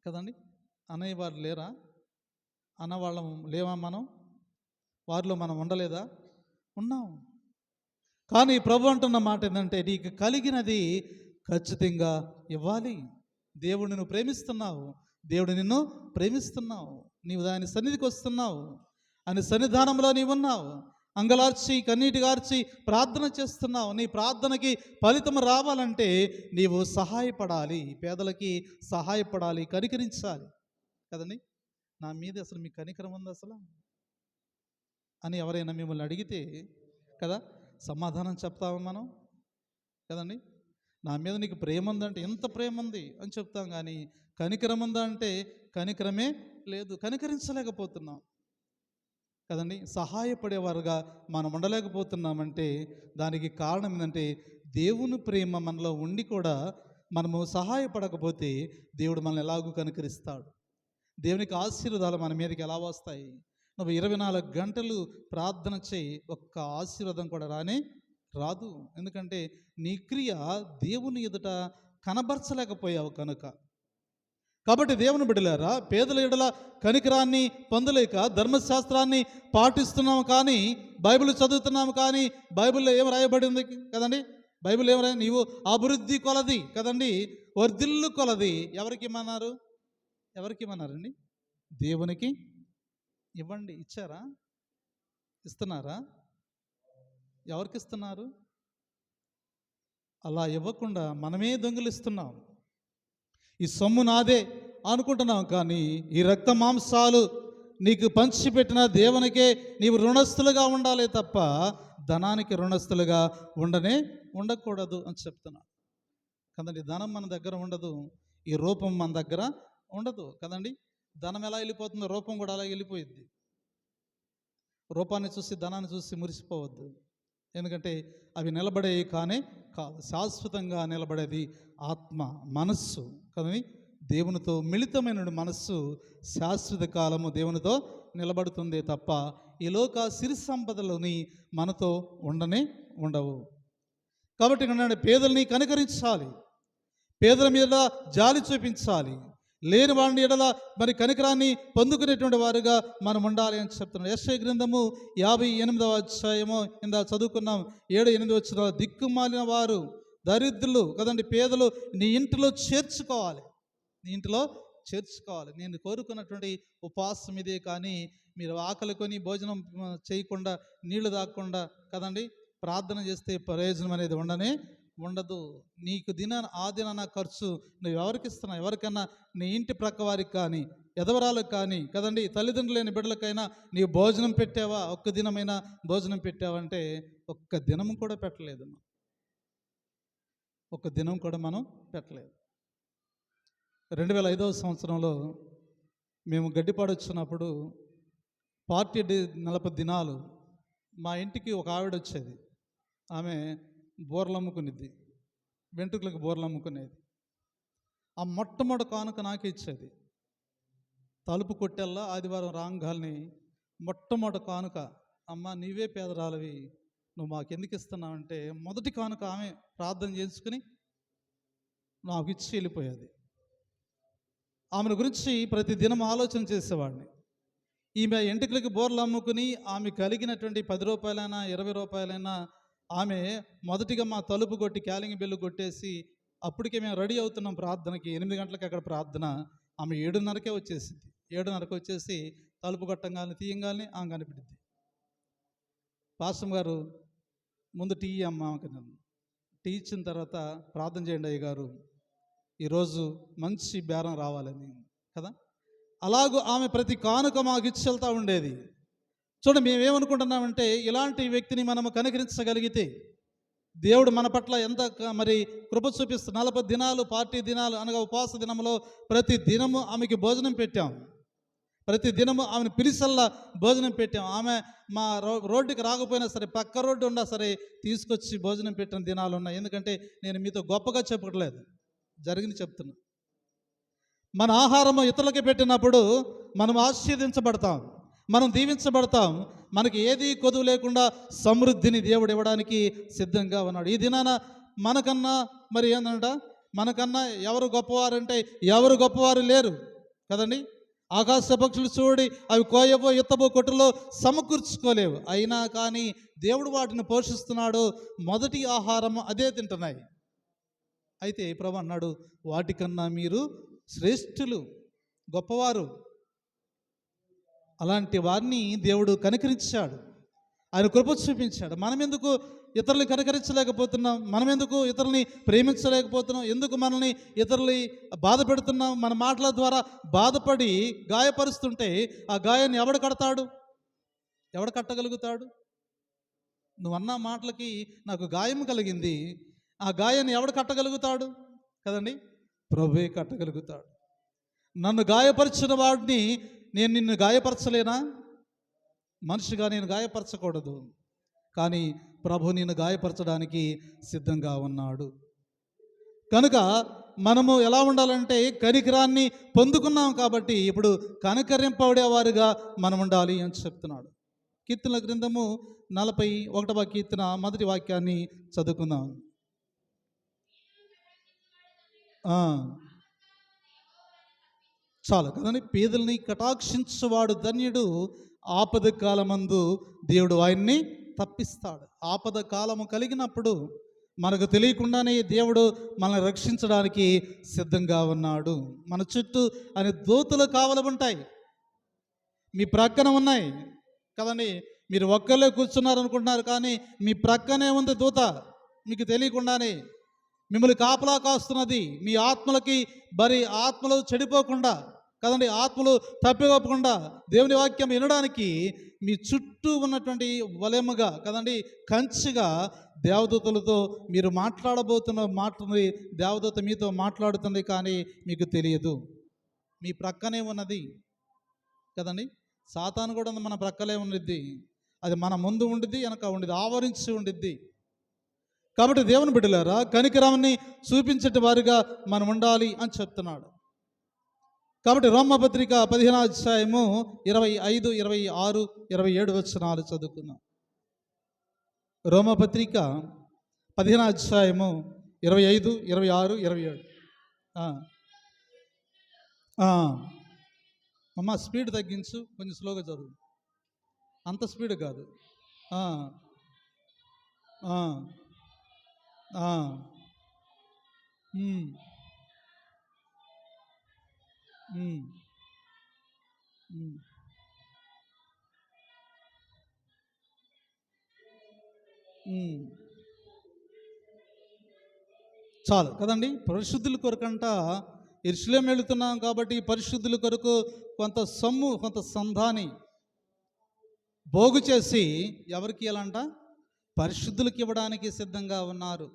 కదండి. అన్నయ్య వారు లేరా? అన్నవాళ్ళం లేవా? మనం వారిలో మనం ఉండలేదా? ఉన్నాం. కానీ ప్రభు అంటున్న మాట ఏంటంటే, నీకు కలిగినది ఖచ్చితంగా ఇవ్వాలి. దేవుడు నిన్ను ప్రేమిస్తున్నావు, దేవుడు నిన్ను ప్రేమిస్తున్నావు, నీవు ఆయన సన్నిధికి వస్తున్నావు, ఆయన సన్నిధానంలో నీవు ఉన్నావు, అంగలార్చి కన్నీటి గార్చి ప్రార్థన చేస్తున్నావు. నీ ప్రార్థనకి ఫలితం రావాలంటే నీవు సహాయపడాలి, పేదలకి సహాయపడాలి, కనికరించాలి కదండి. నా మీద అసలు మీకు కనికరం ఉంది అసలు అని ఎవరైనా మిమ్మల్ని అడిగితే కదా సమాధానం చెప్తాము మనం కదండి. నా మీద నీకు ప్రేమ ఉందంటే ఎంత ప్రేమ ఉంది అని చెప్తాం, కానీ కనికరం ఉందా అంటే కనికరమే లేదు, కనికరించలేకపోతున్నాం కదండి. సహాయపడేవారుగా మనం ఉండలేకపోతున్నామంటే దానికి కారణం ఏంటంటే, దేవుని ప్రేమ మనలో ఉండి కూడా మనము సహాయపడకపోతే దేవుడు మనల్ని ఎలాగూ కనికరిస్తాడు. దేవునికి ఆశీర్వాదాలు మన మీదకి ఎలా వస్తాయి? నువ్వు 24 గంటలు ప్రార్థన చేయి, ఒక్క ఆశీర్వాదం కూడా రాదు. ఎందుకంటే నీ క్రియ దేవుని ఎదుట కనబరచలేకపోయావు కనుక. కాబట్టి దేవుని బిడ్డలారా, పేదల ఎడల కనికరాన్ని పొందలేక ధర్మశాస్త్రాన్ని పాటిస్తున్నాము, కానీ బైబిల్ చదువుతున్నాము, కానీ బైబిల్లో ఏం రాయబడింది కదండి. బైబిల్ ఏం రాయ, నీవు అభివృద్ధి కొలది కదండి, వర్ధిల్లు కొలది ఎవరికి ఇమ్మన్నారండి? దేవునికి ఇవ్వండి. ఇచ్చారా? ఇస్తున్నారా? ఎవరికి ఇస్తున్నారు? అలా ఇవ్వకుండా మనమే దొంగిలిస్తున్నాం. ఈ సొమ్ము నాదే అనుకుంటున్నాం, కానీ ఈ రక్త మాంసాలు నీకు పంచిపెట్టిన దేవునికే నీవు రుణస్థులుగా ఉండాలి తప్ప ధనానికి రుణస్థులుగా ఉండకూడదు అని చెప్తున్నాను కదండి. ధనం మన దగ్గర ఉండదు, ఈ రూపం మన దగ్గర ఉండదు కదండి. ధనం ఎలా వెళ్ళిపోతుందో రూపం కూడా అలా వెళ్ళిపోయింది. రూపాన్ని చూసి ధనాన్ని చూసి మురిసిపోవద్దు, ఎందుకంటే అవి నిలబడేవి కాదు. శాశ్వతంగా నిలబడేది ఆత్మ, మనస్సు కదండి. దేవునితో మిళితమైన మనస్సు శాశ్వత కాలము దేవునితో నిలబడుతుందే తప్ప ఈ లోక సిరి సంపదలని మనతో ఉండవు. కాబట్టి పేదల్ని కనికరించాలి, పేదల మీద జాలి చూపించాలి, లేని వాడిని ఎడల మరి కనికరాన్ని పొందుకునేటువంటి వారుగా మనం ఉండాలి అని చెప్తున్నాం. యెషయా గ్రంథము 58వ అధ్యాయము కింద చదువుకున్నాం. 7-8 వచ్చిన దిక్కుమాలిన వారు, దరిద్రులు కదండి, పేదలు నీ ఇంటిలో చేర్చుకోవాలి. నీ ఇంటిలో చేర్చుకోవాలి. నేను కోరుకున్నటువంటి ఉపవాసం ఇదే. కానీ మీరు ఆకలి కొని భోజనం చేయకుండా, నీళ్లు తాగకుండా కదండి ప్రార్థన చేస్తే ప్రయోజనం అనేది ఉండదు. నీకు ఆ దినాన ఖర్చు నువ్వు ఎవరికి ఇస్తున్నావు? ఎవరికైనా నీ ఇంటి ప్రక్క వారికి కానీ, ఎదవరాలకు కానీ కదండి, తల్లిదండ్రులు లేని బిడ్డలకైనా నీవు భోజనం పెట్టావా? ఒక్క దినమైనా భోజనం పెట్టావంటే ఒక్క దినం కూడా పెట్టలేదు. ఒక్క దినం కూడా మనం పెట్టలేదు. 2005వ సంవత్సరంలో మేము గడ్డిపాడు వచ్చినప్పుడు పార్టీ 40 దినాలు మా ఇంటికి ఒక ఆవిడ వచ్చేది. ఆమె బోర్లు అమ్ముకునేది, వెంట్రుకలకు బోర్లు అమ్ముకునేది. ఆ మొట్టమొదటి కానుక నాకే ఇచ్చేది. తలుపు కొట్టెల్లా ఆదివారం రాంగాల్ని మొట్టమొదటి కానుక, అమ్మ నీవే పేదరాలవి, నువ్వు మాకెందుకు ఇస్తున్నావంటే మొదటి కానుక ఆమె ప్రార్థన చేసుకుని నాకు ఇచ్చి వెళ్ళిపోయేది. ఆమెను గురించి ప్రతి దినం ఆలోచన చేసేవాడిని. ఈమె ఎంటికలకి బోర్లు అమ్ముకుని ఆమె కలిగినటువంటి 10 రూపాయలైనా 20 రూపాయలైనా ఆమె మొదటిగా మా తలుపు కొట్టి క్యాలింగ్ బెల్లు కొట్టేసి, అప్పటికే మేము రెడీ అవుతున్నాం ప్రార్థనకి. 8 గంటలకు అక్కడ ప్రార్థన. ఆమె 7:30కే వచ్చేసింది. 7:30కి వచ్చేసి తలుపు కొట్టంగానే తీయంగానే ఆమె కనిపెట్టింది. పాస్టర్ గారు ముందు టీ అమ్మ, టీ ఇచ్చిన తర్వాత ప్రార్థన చేయండి అయ్య గారు, ఈరోజు మంచి బేరం రావాలని కదా. అలాగూ ఆమె ప్రతి కానుక మాకు ఇచ్చి వెళ్తూ ఉండేది. చూడండి, మేమేమనుకుంటున్నామంటే ఇలాంటి వ్యక్తిని మనము కనికరించగలిగితే దేవుడు మన పట్ల ఎంత మరి కృప చూపిస్తుంది. 40 దినాలు పార్టీ దినాలు అనగా ఉపవాస దినంలో ప్రతి దినము ఆమెకి భోజనం పెట్టాం. ప్రతి దినము ఆమెను పిలిసల్లా భోజనం పెట్టాం. ఆమె మా రోడ్డుకి రాకపోయినా సరే, పక్క రోడ్డు ఉన్నా సరే తీసుకొచ్చి భోజనం పెట్టిన దినాలు ఉన్నాయి. ఎందుకంటే నేను మీతో గొప్పగా చెప్పట్లేదు, జరిగింది చెప్తున్నా. మన ఆహారము ఇతరులకి పెట్టినప్పుడు మనం ఆశీర్వదించబడతాం, మనం దీవించబడతాం. మనకి ఏది కొదువు లేకుండా సమృద్ధిని దేవుడు ఇవ్వడానికి సిద్ధంగా ఉన్నాడు. ఈ దినాన మనకన్నా మరి ఏంటంట, మనకన్నా ఎవరు గొప్పవారంటే ఎవరు గొప్పవారు లేరు కదండి. ఆకాశ పక్షులు చూడి అవి కోయబో ఎత్తబో కొట్టులో సమకూర్చుకోలేవు. అయినా కానీ దేవుడు వాటిని పోషిస్తున్నాడు. మొదటి ఆహారం అదే తింటున్నాయి. అయితే ప్రభు అన్నాడు, వాటికన్నా మీరు శ్రేష్ఠులు, గొప్పవారు. అలాంటి వారిని దేవుడు కనికరించాడు, ఆయన కృప చూపించాడు. మనం ఎందుకు ఇతరుల్ని కనికరించలేకపోతున్నాం? మనం ఎందుకు ఇతరుల్ని ప్రేమించలేకపోతున్నాం? ఎందుకు మనల్ని ఇతరుల్ని బాధ పెడుతున్నాం? మన మాటల ద్వారా బాధపడి గాయపరుస్తుంటే ఆ గాయాన్ని ఎవడు కడతాడు? ఎవడు కట్టగలుగుతాడు? నువ్వన్న మాటలకి నాకు గాయం కలిగింది, ఆ గాయాన్ని ఎవడు కట్టగలుగుతాడు? కదండి, ప్రభువే కట్టగలుగుతాడు. నన్ను గాయపరిచిన వాడిని నేను నిన్ను గాయపరచలేనా? మనిషిగా నేను గాయపరచకూడదు, కానీ ప్రభు నిన్ను గాయపరచడానికి సిద్ధంగా ఉన్నాడు. కనుక మనము ఎలా ఉండాలంటే కనికరాన్ని పొందుకున్నాం కాబట్టి ఇప్పుడు కనికరింపబడేవారుగా మనం ఉండాలి అని చెప్తున్నాడు. కీర్తనల గ్రంథము 41వ కీర్తన మొదటి వాక్యాన్ని చదువుకుందాం. చాలు కదండి. పేదల్ని కటాక్షించువాడు ధన్యుడు, ఆపద కాలమందు దేవుడు ఆయన్ని తప్పిస్తాడు. ఆపద కాలము కలిగినప్పుడు మనకు తెలియకుండానే దేవుడు మనల్ని రక్షించడానికి సిద్ధంగా ఉన్నాడు. మన చుట్టూ ఆయన దూతలు కావలి ఉంటాయి, మీ ప్రక్కన ఉన్నాయి కదండి. మీరు ఒక్కళ్ళే కూర్చున్నారు అనుకుంటున్నారు, కానీ మీ ప్రక్కనే ఉంది దూత. మీకు తెలియకుండానే మిమ్మల్ని కాపలా కాస్తున్నది. మీ ఆత్మలకి మరి ఆత్మలు చెడిపోకుండా కదండి, ఆత్మలు తప్పిపోకుండా దేవుని వాక్యం వినడానికి మీ చుట్టూ ఉన్నటువంటి వలెముగా కదండి, కంచిగా దేవదూతలతో మీరు మాట్లాడబోతున్న మాటని దేవదూత మీతో మాట్లాడుతుంది, కానీ మీకు తెలియదు. మీ ప్రక్కనే ఉన్నది కదండి. సాతాను కూడా మన ప్రక్కలే ఉండిద్ది, అది మన ముందు ఉండిద్ది, వెనక ఉండిద్ది, ఆవరించి ఉండిద్ది. కాబట్టి దేవుని బిడ్డలారా, కనికరాన్ని చూపించే వారిగా మనం ఉండాలి అని చెప్తున్నాడు. కాబట్టి రోమపత్రిక 15వ అధ్యాయము 25, 26, 27 వచనాలు చదువుకుందాం. రోమపత్రిక 15వ అధ్యాయము 25, 26, 27. ఆ, అమ్మ స్పీడ్ తగ్గించు, కొంచెం స్లోగా చదువు. అంత స్పీడ్ కాదు. ఆ, ఆ, ఆ, ఉమ్, ఉమ్, ఉమ్, ఉమ్. చాలు కదండి. పరిశుద్ధుల కొరకంట యెరూషలేము వెళుతున్నాం కాబట్టి పరిశుద్ధుల కొరకు కొంత సొమ్ము, కొంత సంధాని పోగు చేసి ఎవరికి ఇవ్వాలంట? పరిశుద్ధులకు ఇవ్వడానికి సిద్ధంగా ఉన్నారు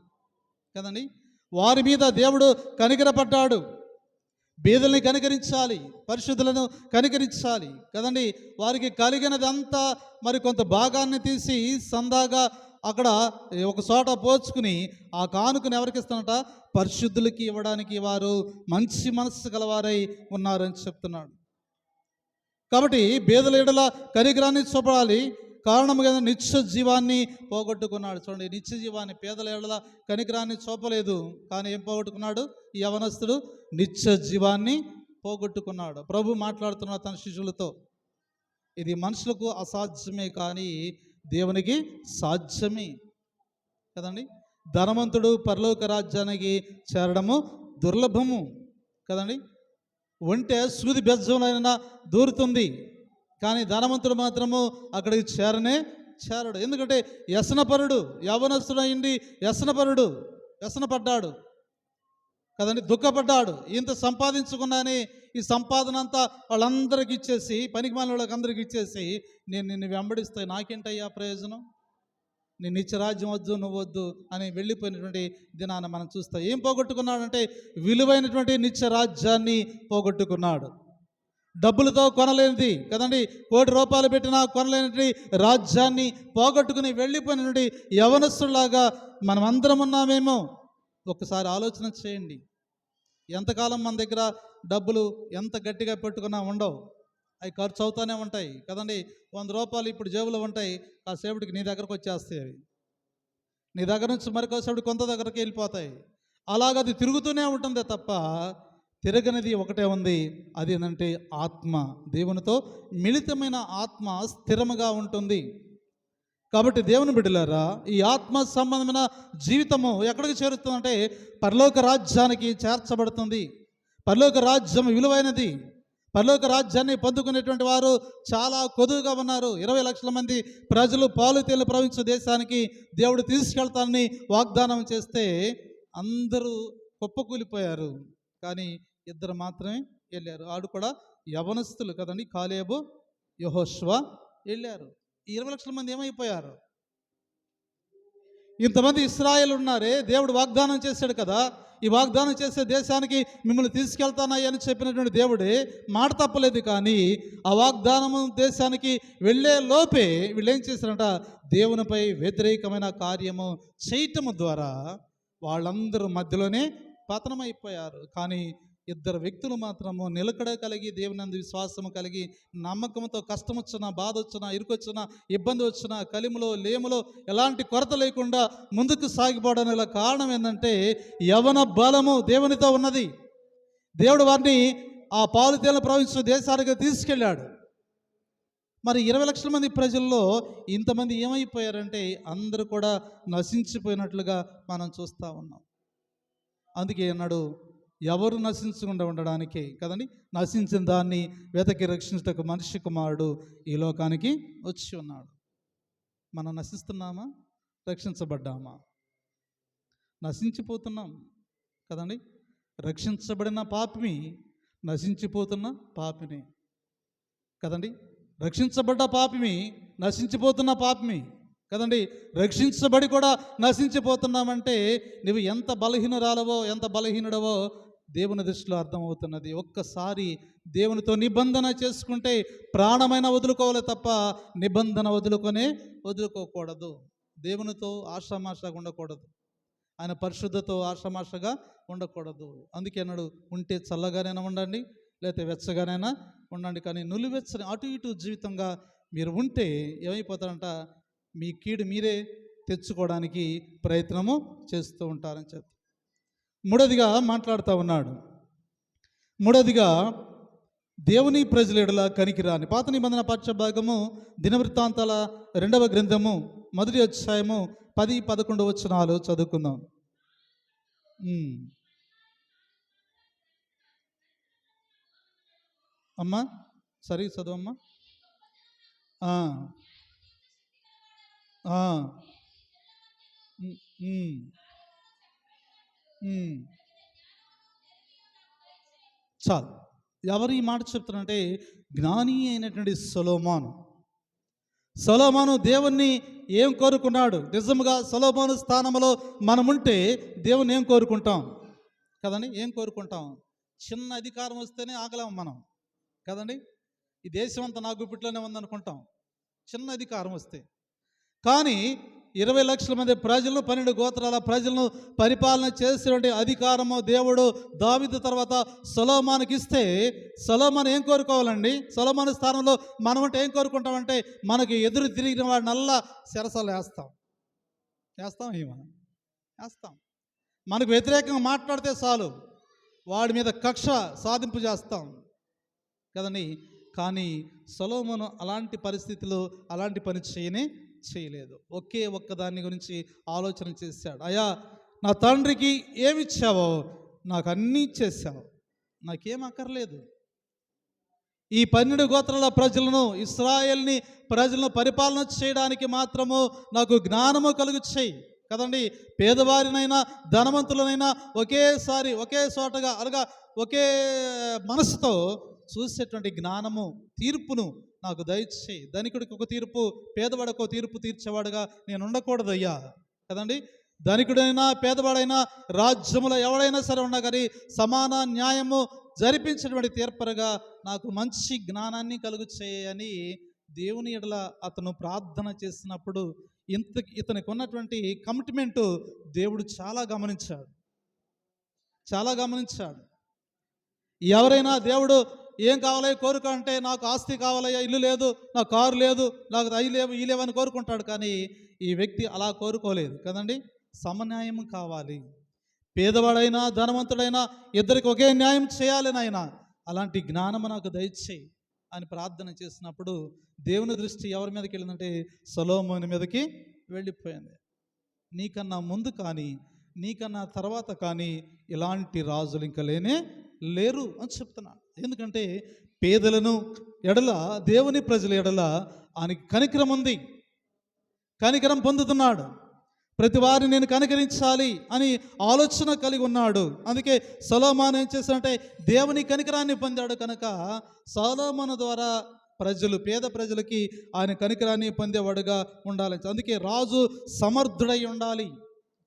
కదండి. వారి మీద దేవుడు కనికరపడ్డాడు. బీదల్ని కనికరించాలి, పరిశుద్ధులను కనికరించాలి కదండి. వారికి కలిగినదంతా మరి కొంత భాగాన్ని తీసి సందాగా అక్కడ ఒక చోట పోల్చుకుని ఆ కానుకను ఎవరికి ఇస్తానట? పరిశుద్ధులకి ఇవ్వడానికి వారు మంచి మనస్సు గలవారై ఉన్నారని చెప్తున్నాడు. కాబట్టి బీదల ఎడల కనికరాన్ని చూపడాలి. కారణము కదా నిత్య జీవాన్ని పోగొట్టుకున్నాడు. చూడండి, నిత్య జీవాన్ని పేదల ఎడల కనికరాన్ని చూపలేదు, కానీ ఏం పోగొట్టుకున్నాడు? ఈ యవనస్తుడు నిత్య జీవాన్ని పోగొట్టుకున్నాడు. ప్రభు మాట్లాడుతున్నాడు తన శిష్యులతో, ఇది మనుషులకు అసాధ్యమే కానీ దేవునికి సాధ్యమే కదండి. ధనవంతుడు పరలోక రాజ్యానికి చేరడము దుర్లభము కదండి. ఒంటె సూది బెజ్జంలోనైనా దూరుతుంది, కానీ ధనవంతుడు మాత్రము అక్కడికి చేరడు. ఎందుకంటే వ్యసనపరుడు, యవనస్తుడు అయింది వ్యసనపరుడు, వ్యసనపడ్డాడు కదండి, దుఃఖపడ్డాడు. ఇంత సంపాదించుకున్నాని ఈ సంపాదన అంతా వాళ్ళందరికీ ఇచ్చేసి, పనికి మాలిన వాళ్ళకి అందరికి ఇచ్చేసి, నేను నిన్ను వెంబడిస్తే నాకేంటయ్యా ప్రయోజనం, నేను నిత్యరాజ్యం వద్దు, నువ్వు వద్దు అని వెళ్ళిపోయినటువంటి దినాన్ని మనం చూస్తాం. ఏం పోగొట్టుకున్నాడంటే విలువైనటువంటి నిత్యరాజ్యాన్ని పోగొట్టుకున్నాడు. డబ్బులతో కొనలేనిది కదండి, ₹1,00,00,000 పెట్టినా కొనలేనిది రాజ్యాన్ని పోగొట్టుకుని వెళ్ళిపోయినటువంటి యవనస్తులాగా మనం అందరం ఉన్నామేమో. ఒక్కసారి ఆలోచన చేయండి. ఎంతకాలం మన దగ్గర డబ్బులు ఎంత గట్టిగా పెట్టుకున్నా ఉండవు, అవి ఖర్చు అవుతూనే ఉంటాయి కదండి. ₹100 ఇప్పుడు జేబులో ఉంటాయి, కాసేపటికి నీ దగ్గరకు వచ్చేస్తాయి. అవి నీ దగ్గర నుంచి మరికోసేపటికి కొంత దగ్గరికి వెళ్ళిపోతాయి. అలాగది తిరుగుతూనే ఉంటుంది తప్ప తిరగనిది ఒకటే ఉంది, అది ఏంటంటే ఆత్మ. దేవునితో మిళితమైన ఆత్మ స్థిరముగా ఉంటుంది. కాబట్టి దేవుని బిడ్డలారా, ఈ ఆత్మ సంబంధమైన జీవితము ఎక్కడికి చేరుతుందంటే పరలోక రాజ్యానికి చేర్చబడుతుంది. పరలోక రాజ్యం విలువైనది. పరలోక రాజ్యాన్ని పొందుకునేటువంటి వారు చాలా కొదువుగా ఉన్నారు. 20 లక్షల మంది ప్రజలు పాలు తేలు ప్రవహించే దేశానికి దేవుడు తీసుకెళ్తానని వాగ్దానం చేస్తే అందరూ కుప్పకూలిపోయారు, కానీ 2 మాత్రమే వెళ్ళారు. ఆడు కూడా యవనస్తులు కదండి, కాలేబు, యెహోషువ వెళ్ళారు. 20 లక్షల మంది ఏమైపోయారు? ఇంతమంది ఇశ్రాయేలు ఉన్నారే, దేవుడు వాగ్దానం చేశాడు కదా, ఈ వాగ్దానం చేసే దేశానికి మిమ్మల్ని తీసుకెళ్తానని అని చెప్పినటువంటి దేవుడే మాట తప్పలేదు. కానీ ఆ వాగ్దానము దేశానికి వెళ్ళే లోపే వీళ్ళు ఏం చేశారంట? దేవునిపై వ్యతిరేకమైన కార్యము చేయటము ద్వారా వాళ్ళందరూ మధ్యలోనే పతనమైపోయారు. కానీ 2 వ్యక్తులు మాత్రము నిలకడ కలిగి, దేవుని యందు విశ్వాసము కలిగి, నమ్మకంతో కష్టం వచ్చినా, బాధ వచ్చినా, ఇరుకొచ్చినా, ఇబ్బంది వచ్చినా, కలిములో లేములో ఎలాంటి కొరత లేకుండా ముందుకు సాగిపోవడానికి కారణం ఏంటంటే యవన బలము దేవునితో ఉన్నది. దేవుడు వారిని ఆ పాలు తేలు ప్రవహించిన దేశానికి తీసుకెళ్ళాడు. మరి 20 లక్షల మంది ప్రజల్లో ఇంతమంది ఏమైపోయారంటే అందరూ కూడా నశించిపోయినట్లుగా మనం చూస్తూ ఉన్నాం. అందుకే అన్నాడు, ఎవరు నశించకుండా ఉండడానికి కదండి, నశించిన దాన్ని వెతకి రక్షించటకు మనిషి కుమారుడు ఈ లోకానికి వచ్చి ఉన్నాడు. మనం నశిస్తున్నామా? రక్షించబడ్డామా? నశించిపోతున్నాం కదండి. రక్షించబడిన పాపిని నశించిపోతున్న పాపిని కదండి. రక్షించబడ్డ పాపిని నశించిపోతున్న పాపిని కదండి. రక్షించబడి కూడా నశించిపోతున్నామంటే నువ్వు ఎంత బలహీనురాలవో, ఎంత బలహీనుడవో దేవుని దృష్టిలో అర్థమవుతున్నది. ఒక్కసారి దేవునితో నిబంధన చేసుకుంటే ప్రాణమైన వదులుకోవాలి తప్ప నిబంధన వదులుకోకూడదు. దేవునితో ఆషామాషగా ఉండకూడదు, ఆయన పరిశుద్ధతో ఆషామాషగా ఉండకూడదు. అందుకే అన్నాడు, ఉంటే చల్లగానైనా ఉండండి, లేకపోతే వెచ్చగానైనా ఉండండి, కానీ నులివెచ్చని అటు ఇటు జీవితంగా మీరు ఉంటే ఏమైపోతారంట? మీ కీడు మీరే తెచ్చుకోవడానికి ప్రయత్నము చేస్తూ ఉంటారని చెప్పి మూడోదిగా మాట్లాడుతూ ఉన్నాడు. మూడోదిగా దేవుని ప్రజల ఎడల కనికిరాని. పాత నిబంధన పాఠ్య భాగము దినవృత్తాంతాల 2వ గ్రంథము 1వ అధ్యాయము 10, 11 వచనాలు చదువుకుందాం. ఉమ్. అమ్మా సరే చదువమ్మా. ఆ, ఆ, ఉమ్, ఉమ్, ఉమ్. చాలు. ఎవరు ఈ మాట చెప్తున్నారంటే జ్ఞాని అయినటువంటి సొలొమోను. సొలొమోను దేవుణ్ణి ఏం కోరుకున్నాడు? నిజంగా సొలొమోను స్థానంలో మనముంటే దేవుణ్ణి ఏం కోరుకుంటాం కదండి? ఏం కోరుకుంటాం? చిన్న అధికారం వస్తేనే ఆగలేము మనం కదండి. ఈ దేశం అంతా నా గుప్పిట్లోనే ఉందనుకుంటాం చిన్న అధికారం వస్తే. కానీ 20 లక్షల మంది ప్రజలను, 12 గోత్రాల ప్రజలను పరిపాలన చేసేటువంటి అధికారము దేవుడు దావీదు తర్వాత సొలొమోనుకి ఇస్తే, సొలొమోను ఏం కోరుకోవాలండి? సొలొమోను స్థానంలో మనం అంటే ఏం కోరుకుంటామంటే మనకి ఎదురు తిరిగిన వాడినల్లా శిరసలు వేస్తాం వేస్తాం. మనకు వ్యతిరేకంగా మాట్లాడితే చాలు వాడి మీద కక్ష సాధింపు చేస్తాం కదండి. కానీ సొలొమోను అలాంటి పరిస్థితిలో అలాంటి పని చేయలేదు. ఒకే ఒక్క దాని గురించి ఆలోచన చేశాడు. అయ్యా, నా తండ్రికి ఏమిచ్చావో నాకు అన్నీ ఇచ్చేసావు, నాకేం అక్కర్లేదు. ఈ 12 గోత్రాల ప్రజలను, ఇశ్రాయేల్ని ప్రజలను పరిపాలన చేయడానికి మాత్రము నాకు జ్ఞానము కలుగు చేయి కదండి. పేదవారినైనా ధనవంతులనైనా ఒకేసారి ఒకే చోటగా అలాగా ఒకే మనసుతో చూసేటువంటి జ్ఞానము, తీర్పును నాకు దయచేయి. ధనికుడికి ఒక తీర్పు, పేదవాడికి ఒక తీర్పు తీర్చేవాడుగా నేను ఉండకూడదయ్యా కదండి. ధనికుడైనా పేదవాడైనా రాజ్యములో ఎవడైనా సరే ఉన్నా కానీ సమాన న్యాయము జరిపించినటువంటి తీర్పరగా నాకు మంచి జ్ఞానాన్ని కలుగు చేయని దేవుని ఎడల అతను ప్రార్థన చేసినప్పుడు ఇతనికి ఉన్నటువంటి కమిట్మెంటు దేవుడు చాలా గమనించాడు. ఎవరైనా దేవుడు ఏం కావాలో కోరుక అంటే నాకు ఆస్తి కావాలయ్యా, ఇల్లు లేదు, నాకు కారు లేదు, నాకు అవి లేవు ఈ లేవని కోరుకుంటాడు. కానీ ఈ వ్యక్తి అలా కోరుకోలేదు కదండి. సమన్యాయం కావాలి. పేదవాడైనా ధనవంతుడైనా ఇద్దరికి ఒకే న్యాయం చేయాలి నాయన, అలాంటి జ్ఞానము నాకు దయచేయి అని ప్రార్థన చేసినప్పుడు దేవుని దృష్టి ఎవరి మీదకి వెళ్ళిందంటే సొలొమోను మీదకి వెళ్ళిపోయింది. నీకన్నా ముందు కానీ నీకన్నా తర్వాత కానీ ఇలాంటి రాజులు ఇంకా లేరు అని చెప్తున్నాను. ఎందుకంటే పేదలను ఎడల, దేవుని ప్రజల ఎడల ఆయనకి కనికరం ఉంది, కనికరం పొందుతున్నాడు. ప్రతి వారిని నేను కనికరించాలి అని ఆలోచన కలిగి ఉన్నాడు. అందుకే సొలొమోను ఏం చేశాడంటే దేవుని కనికరాన్ని పొందాడు కనుక సొలొమోను ద్వారా పేద ప్రజలకి ఆయన కనికరాన్ని పొందేవాడుగా ఉండాలి. అందుకే రాజు సమర్థుడై ఉండాలి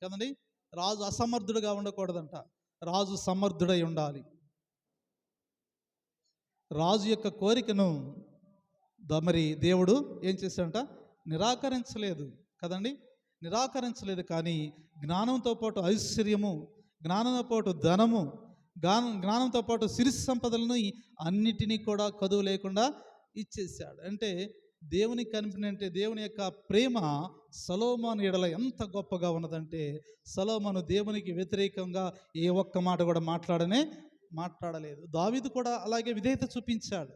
కదండి. రాజు అసమర్థుడుగా ఉండకూడదంట, రాజు సమర్థుడై ఉండాలి. రాజు యొక్క కోరికను మరి దేవుడు ఏం చేశాడంట? నిరాకరించలేదు కదండి. నిరాకరించలేదు. కానీ జ్ఞానంతో పాటు ఐశ్వర్యము, జ్ఞానంతో పాటు ధనము, జ్ఞానంతో పాటు సిరి సంపదలను అన్నిటినీ కూడా కదువు లేకుండా ఇచ్చేశాడు. అంటే దేవుని కనిపినంటే దేవుని యొక్క ప్రేమ సొలొమోను ఎడల ఎంత గొప్పగా ఉన్నదంటే సొలొమోను దేవునికి వ్యతిరేకంగా ఏ ఒక్క మాట కూడా మాట్లాడలేదు. దావీదు కూడా అలాగే విధేయత చూపించాడు.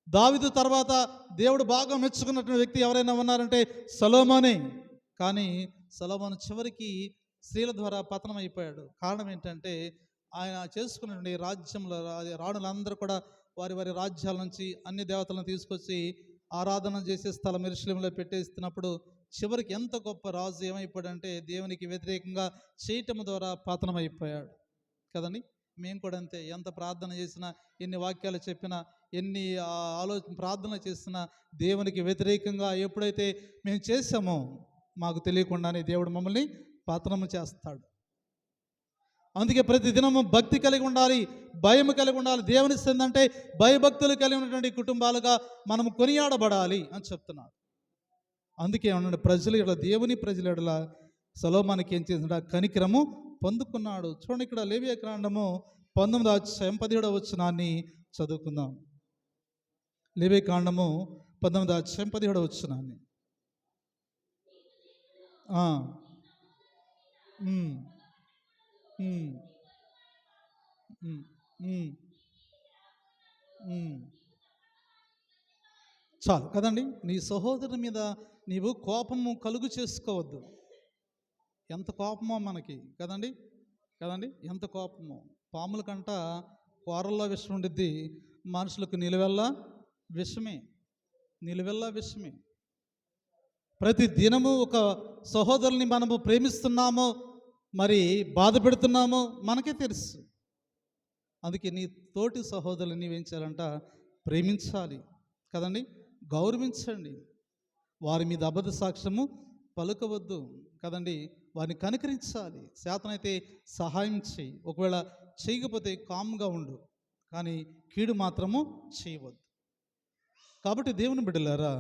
దావీదు తర్వాత దేవుడు బాగా మెచ్చుకున్నటువంటి వ్యక్తి ఎవరైనా ఉన్నారంటే సొలొమోనే. కానీ సొలొమోను చివరికి స్త్రీల ద్వారా పతనం అయిపోయాడు. కారణం ఏంటంటే ఆయన చేసుకున్నటువంటి రాజ్యంలో రాణులందరూ కూడా వారి రాజ్యాల నుంచి అన్ని దేవతలను తీసుకొచ్చి ఆరాధన చేసే స్థలం యెరూషలేములో పెట్టేస్తున్నప్పుడు చివరికి ఎంత గొప్ప రాజు ఏమైపోయాడంటే దేవునికి వ్యతిరేకంగా చేయటం ద్వారా పతనం అయిపోయాడు కదండి. మేము కూడా అంతే. ఎంత ప్రార్థన చేసినా, ఎన్ని వాక్యాలు చెప్పినా, ఎన్ని ప్రార్థన చేసినా దేవునికి వ్యతిరేకంగా ఎప్పుడైతే మేము చేసామో మాకు తెలియకుండానే దేవుడు మమ్మల్ని పతనము చేస్తాడు. అందుకే ప్రతి దినము భక్తి కలిగి ఉండాలి, భయం కలిగి ఉండాలి. దేవుని సందంటే భయభక్తులు కలిగి ఉన్నటువంటి కుటుంబాలుగా మనం కొనియాడబడాలి అని చెప్తున్నారు. అందుకే ఏమన్నా ప్రజలు ఎడల, దేవుని ప్రజల ఎడల సొలొమోనుకి ఏం చేసిన కనికరము పొందుకున్నాడు. చూడండి, ఇక్కడ లేవియా కాండము 19వ అధ్యాయం 17వ వచనాన్ని చదువుకుందాం. లేవియా కాండము 19వ అధ్యాయం 17వ వచనాన్ని. ఉమ్. చాలు కదండి. నీ సహోదరుని మీద నీవు కోపము కలుగు చేసుకోవద్దు. ఎంత కోపమో మనకి కదండి, కదండి ఎంత కోపమో. పాముల కంట కూరల్లో విషం ఉండిద్ది, మనుషులకు నిలువెల్లా విషమే, నిలువెల్లా విషమే. ప్రతి దినము ఒక సహోదరుని మనము ప్రేమిస్తున్నామో మరి బాధ పెడుతున్నామో మనకే తెలుసు. అందుకే నీ తోటి సహోదరుని నీవేం చేయాలంట, ప్రేమించాలి కదండి, గౌరవించండి. వారి మీద అబద్ధ సాక్ష్యము పలుకవద్దు కదండి, వారిని కనుకరించాలి. శాతనైతే సహాయం చేయి, ఒకవేళ చేయకపోతే కామ్గా ఉండు, కానీ కీడు మాత్రము చేయవద్దు. కాబట్టి దేవుని బిడ్డలారా,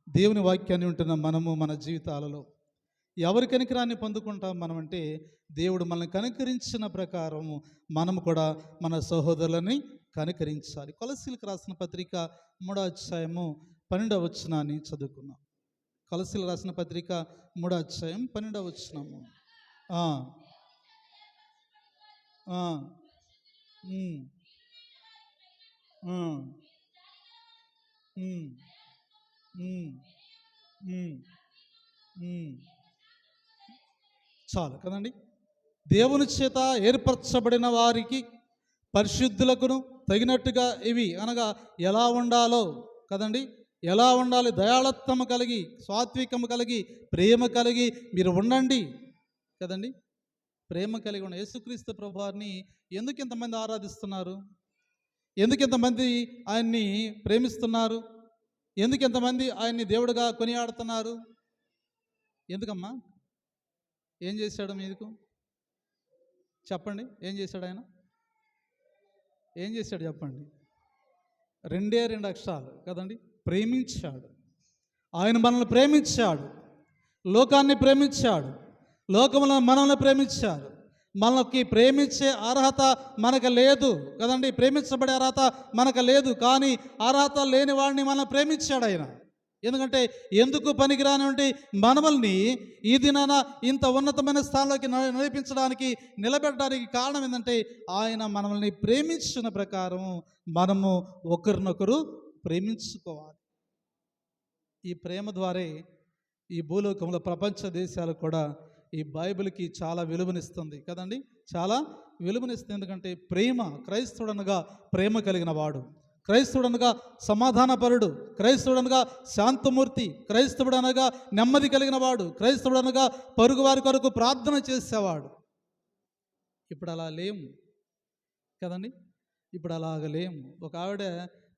దేవుని వాక్యాన్ని ఉంటున్న మనము మన జీవితాలలో ఎవరి కనికరాన్ని పొందుకుంటాం మనం అంటే, దేవుడు మనల్ని కనికరించిన ప్రకారము మనము కూడా మన సహోదరులని కనికరించాలి. కొలసీలకు రాసిన పత్రిక 3వ అధ్యాయము 12వ వచనాన్ని చదువుకున్నాం. కొలసీలు రాసిన పత్రిక 3వ అధ్యాయం 12వ వచనము. చాలు కదండి. దేవుని చేత ఏర్పరచబడిన వారికి, పరిశుద్ధులకును తగినట్టుగా ఇవి అనగా ఎలా ఉండాలో కదండి, ఎలా ఉండాలి, దయాళత్వము కలిగి, సాత్వికము కలిగి, ప్రేమ కలిగి మీరు ఉండండి కదండి. ప్రేమ కలిగి ఉన్న యేసుక్రీస్తు ప్రభువారిని ఎందుకు ఇంతమంది ఆరాధిస్తున్నారు? ఎందుకు ఇంతమంది ఆయన్ని ప్రేమిస్తున్నారు? ఎందుకు ఇంతమంది ఆయన్ని దేవుడిగా కొనియాడుతున్నారు? ఎందుకమ్మా? ఏం చేశాడు మీకు చెప్పండి. ఏం చేశాడు ఆయన? ఏం చేశాడు చెప్పండి? 2 అక్షరాలు కదండి, ప్రేమించాడు. ఆయన మనల్ని ప్రేమించాడు, లోకాన్ని ప్రేమించాడు, లోకములో మనల్ని ప్రేమించాడు. మనకి ప్రేమించే అర్హత మనకు లేదు కదండి, ప్రేమించబడే అర్హత మనకు లేదు. కానీ అర్హత లేని వాడిని మనం ప్రేమించాడు ఆయన. ఎందుకంటే ఎందుకు పనికిరాని మనల్ని ఈ దినాన ఇంత ఉన్నతమైన స్థానంలోకి నడిపించడానికి, నిలబెట్టడానికి కారణం ఏంటంటే, ఆయన మనల్ని ప్రేమించిన ప్రకారం మనము ఒకరినొకరు ప్రేమించుకోవాలి. ఈ ప్రేమ ద్వారే ఈ భూలోకంలో ప్రపంచ దేశాలు కూడా ఈ బైబిల్కి చాలా విలువనిస్తుంది కదండి, చాలా విలువనిస్తుంది. ఎందుకంటే ప్రేమ, క్రైస్తవుడనగా ప్రేమ కలిగిన వాడు, క్రైస్తవుడనగా సమాధానపరుడు, క్రైస్తవుడనగా శాంతమూర్తి, క్రైస్తవుడనగా నెమ్మది కలిగిన వాడు, క్రైస్తవుడనగా పొరుగు వారి కొరకు ప్రార్థన చేసేవాడు. ఇప్పుడు అలా లేము కదండి, ఇప్పుడు అలాగ లేము. ఒక ఆవిడ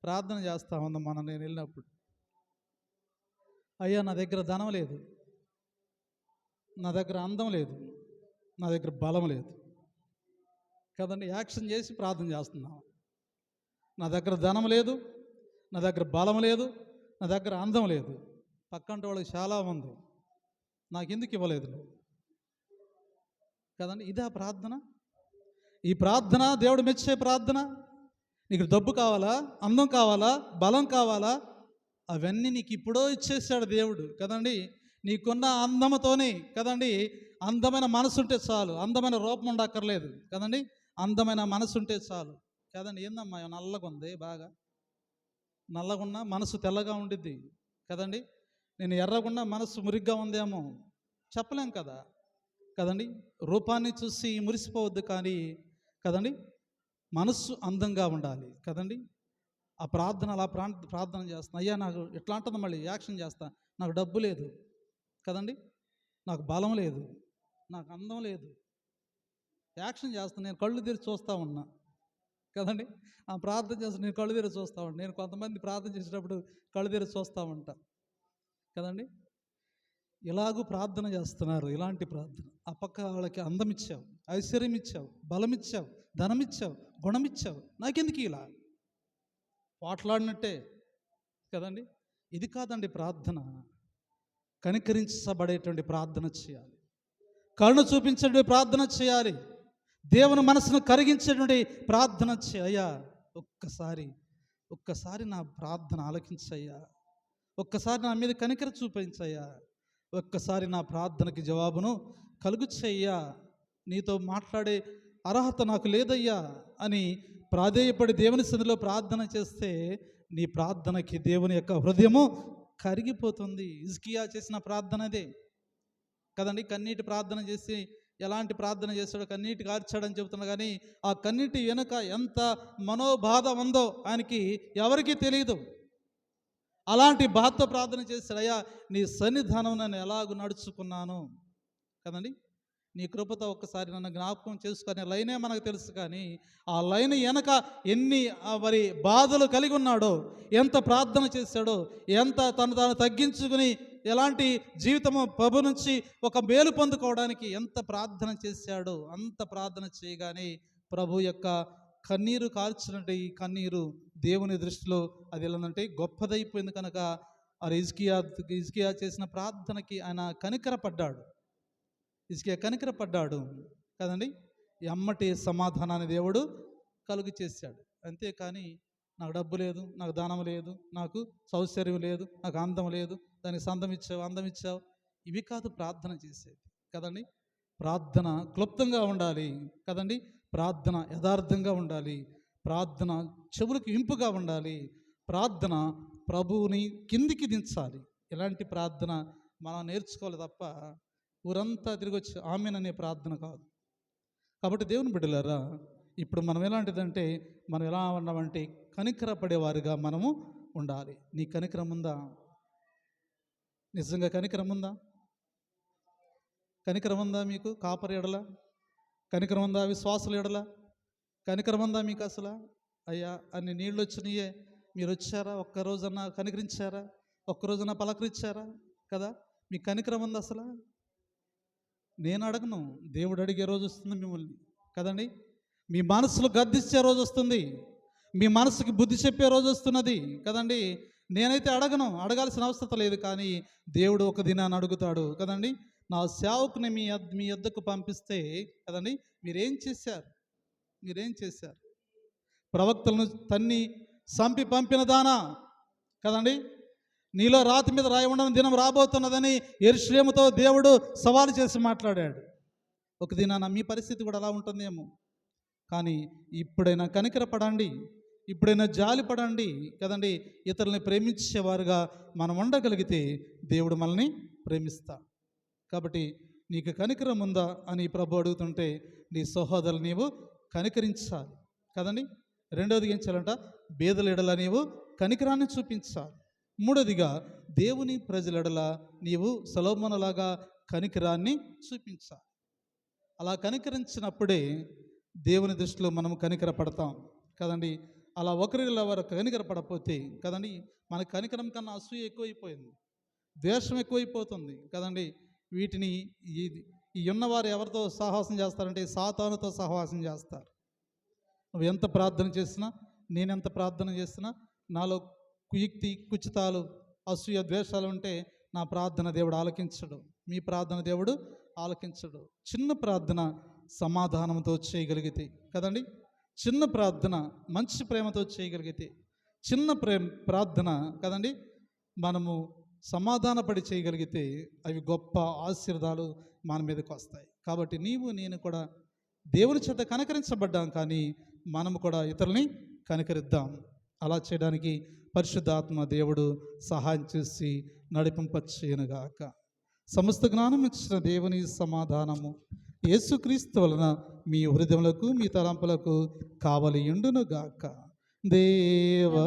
ప్రార్థన చేస్తా ఉంది నేను వెళ్ళినప్పుడు, అయ్యా నా దగ్గర ధనం లేదు, నా దగ్గర అందం లేదు, నా దగ్గర బలం లేదు కదండి. యాక్షన్ చేసి ప్రార్థన చేస్తున్నాం. నా దగ్గర ధనం లేదు, నా దగ్గర బలం లేదు, నా దగ్గర అందం లేదు, పక్కంటి వాళ్ళకి చాలా ఉంది, నాకు ఎందుకు ఇవ్వలేదు కదండి. ఇదా ప్రార్థన? ఈ ప్రార్థన దేవుడు మెచ్చే ప్రార్థన? నీకు డబ్బు కావాలా, అందం కావాలా, బలం కావాలా? అవన్నీ నీకు ఇప్పుడో ఇచ్చేసాడు దేవుడు కదండి. నీకున్న అందముతోనే కదండి, అందమైన మనసు ఉంటే చాలు, అందమైన రూపం ఉండక్కర్లేదు కదండి, అందమైన మనసు ఉంటే చాలు కదండి. ఏందమ్మా నల్లగా ఉంది, బాగా నల్లగున్నా మనసు తెల్లగా ఉండిద్ది కదండి. నేను ఎర్రగున్నా మనసు మురిగ్గా ఉందేమో చెప్పలేం కదా కదండి. రూపాన్ని చూసి మురిసిపోవద్దు, కానీ కదండి మనస్సు అందంగా ఉండాలి కదండి. ఆ ప్రార్థన అలా ప్రార్థన చేస్తాను, అయ్యా నాకు ఎట్లా అంటుంది, మళ్ళీ యాక్షన్ చేస్తా, నాకు డబ్బు లేదు కదండి, నాకు బలం లేదు, నాకు అందం లేదు, యాక్షన్ చేస్తాను. నేను కళ్ళు తెరిచి చూస్తూ ఉన్నా కదండి, ఆ ప్రార్థన చేస్తాను, నేను కళ్ళు తెరిచి చూస్తూ ఉంటాను. నేను కొంతమంది ప్రార్థన చేసేటప్పుడు కళ్ళు తెరిచి చూస్తూ ఉంటా కదండి. ఇలాగూ ప్రార్థన చేస్తున్నారు, ఇలాంటి ప్రార్థన. ఆ పక్క వాళ్ళకి అందం ఇచ్చావు, ఐశ్వర్యం ఇచ్చావు, బలం ఇచ్చావు, ధనం ఇచ్చావు, గుణం ఇచ్చావు, నాకెందుకు ఇలా పోట్లాడినట్టే కదండి. ఇది కాదండి ప్రార్థన. కనికరించబడేటువంటి ప్రార్థన చేయాలి, కరుణ చూపించేటువంటి ప్రార్థన చేయాలి, దేవుని మనసును కరిగించేటువంటి ప్రార్థన అయ్యా ఒక్కసారి నా ప్రార్థన ఆలకించయ్యా, ఒక్కసారి నా మీద కనికర చూపించయ్యా, ఒక్కసారి నా ప్రార్థనకి జవాబును కలుగు చెయ్యా, నీతో మాట్లాడే అర్హత నాకు లేదయ్యా అని ప్రాధేయపడి దేవుని సన్నిధిలో ప్రార్థన చేస్తే నీ ప్రార్థనకి దేవుని యొక్క హృదయము కరిగిపోతుంది. హిజ్కియా చేసిన ప్రార్థన అదే కదండి. కన్నీటి ప్రార్థన చేసి, ఎలాంటి ప్రార్థన చేస్తాడో కన్నీటి కార్చాడని చెబుతున్నా, కానీ ఆ కన్నీటి వెనుక ఎంత మనోబాధ ఉందో ఆయనకి ఎవరికీ తెలియదు. అలాంటి బాధతో ప్రార్థన చేశాడు, అయ్యా నీ సన్నిధానం నన్ను ఎలాగూ నడుచుకున్నాను కదండి, నీ కృపతో ఒక్కసారి నన్ను జ్ఞాపకం చేసుకునే లైనే మనకు తెలుసు. కానీ ఆ లైన్ వెనక ఎన్ని మరి బాధలు కలిగి ఉన్నాడో, ఎంత ప్రార్థన చేశాడో, ఎంత తాను తగ్గించుకుని ఎలాంటి జీవితము ప్రభు నుంచి ఒక మేలు పొందుకోవడానికి ఎంత ప్రార్థన చేశాడో, అంత ప్రార్థన చేయగానే ప్రభు యొక్క కన్నీరు కార్చినట్టు ఈ కన్నీరు దేవుని దృష్టిలో అది ఎలాంటి గొప్పదైపోయింది. కనుక ఆ హిజ్కియా చేసిన ప్రార్థనకి ఆయన కనికరపడ్డాడు. హిజ్కియా కనికరపడ్డాడు కదండి. ఎమ్మటి సమాధానాన్ని దేవుడు కలుగు చేశాడు. అంతేకాని నాకు డబ్బు లేదు, నాకు దానం లేదు, నాకు సౌకర్యం లేదు, నాకు అందం లేదు, దానికి అందం ఇచ్చావు ఇవి కాదు ప్రార్థన చేసేది కదండి. ప్రార్థన క్లుప్తంగా ఉండాలి కదండి. ప్రార్థన యథార్థంగా ఉండాలి. ప్రార్థన చెవులకు ఇంపుగా ఉండాలి. ప్రార్థన ప్రభువుని కిందికి దించాలి. ఇలాంటి ప్రార్థన మనం నేర్చుకోవాలి తప్ప ఊరంతా తిరిగి వచ్చి ఆమెననే ప్రార్థన కాదు. కాబట్టి దేవుని బిడ్డలారా, ఇప్పుడు మనం ఎలాంటిదంటే, మనం ఎలా ఉన్నామంటే కనికరపడేవారుగా మనము ఉండాలి. నీ కనికరం ఉందా? నిజంగా కనికరం ఉందా? కనికరం ఉందా మీకు కాపరి ఎడల? కనికరం ఉందా విశ్వాసుల ఎడల? కనికరం ఉందా మీకు అసలు? అయ్యా అన్ని నీళ్ళు వచ్చినాయే, మీరు వచ్చారా? ఒక్కరోజన్నా కనికరించారా? ఒక్కరోజన్నా పలకరించారా కదా? మీ కనికరం ఉందా అసలు? నేను అడగను, దేవుడు అడిగే రోజు వస్తుంది మిమ్మల్ని కదండి. మీ మనసులో గద్దించే రోజు వస్తుంది, మీ మనసుకి బుద్ధి చెప్పే రోజు వస్తున్నది కదండి. నేనైతే అడగను, అడగాల్సిన అవసరం లేదు. కానీ దేవుడు ఒక దినాన్ని అడుగుతాడు కదండి. నా సేవకుని మీ యొద్దకు పంపిస్తే కదండి, మీరేం చేశారు? ప్రవక్తలను తన్ని సంపి పంపిన దానా కదండి. నీలో రాతి మీద రాయి ఉండని దినం రాబోతున్నదని యెరూషలేముతో దేవుడు సవాలు చేసి మాట్లాడాడు. ఒక దినాన మీ పరిస్థితి కూడా అలా ఉంటుందేమో. కానీ ఇప్పుడైనా కనికరపడండి, ఇప్పుడైనా జాలి పడండి కదండి. ఇతరులని ప్రేమించేవారుగా మనం ఉండగలిగితే దేవుడు మనల్ని ప్రేమిస్తాడు. కాబట్టి నీకు కనికరం ఉందా అని ప్రభు అడుగుతుంటే నీ సహోదరులు నీవు కనికరించాలి కదండి. రెండవది ఏం చేయాలంట? బీదల ఎడల నీవు కనికరాన్ని చూపించాలి. మూడోదిగా దేవుని ప్రజల ఎడల నీవు సొలొమోనులాగా కనికరాన్ని చూపించాలి. అలా కనికరించినప్పుడే దేవుని దృష్టిలో మనం కనికరపడతాం కదండి. అలా ఒకరిలో వారు కనికరపడకపోతే కదండి, మన కనికరం కన్నా అసూయ ఎక్కువైపోయింది, ద్వేషం ఎక్కువైపోతుంది కదండి. వీటిని ఈ ఉన్నవారు ఎవరితో సహవాసం చేస్తారంటే సాతానుతో సహవాసం చేస్తారు. నువ్వు ఎంత ప్రార్థన చేసినా, నేనెంత ప్రార్థన చేసినా, నాలో కుయుక్తి కుచితాలు అసూయ ద్వేషాలు ఉంటే నా ప్రార్థన దేవుడు ఆలకించడు, మీ ప్రార్థన దేవుడు ఆలకించడు. చిన్న ప్రార్థన సమాధానంతో చేయగలిగితే కదండి, చిన్న ప్రార్థన మంచి ప్రేమతో చేయగలిగితే, చిన్న ప్రార్థన కదండి మనము సమాధానపడి చేయగలిగితే అవి గొప్ప ఆశీర్వాదాలు మన మీదకి వస్తాయి. కాబట్టి నీవు నేను కూడా దేవుని చేత కనికరించబడ్డాం, కానీ మనము కూడా ఇతరుల్ని కనికరిద్దాం. అలా చేయడానికి పరిశుద్ధాత్మ దేవుడు సహాయం చేసి నడిపింపచేయునుగాక. సమస్త జ్ఞానం ఇచ్చిన దేవుని సమాధానము యేసుక్రీస్తు వలన మీ హృదయములకు మీ తలంపులకు కావలియుండునుగాక. దేవా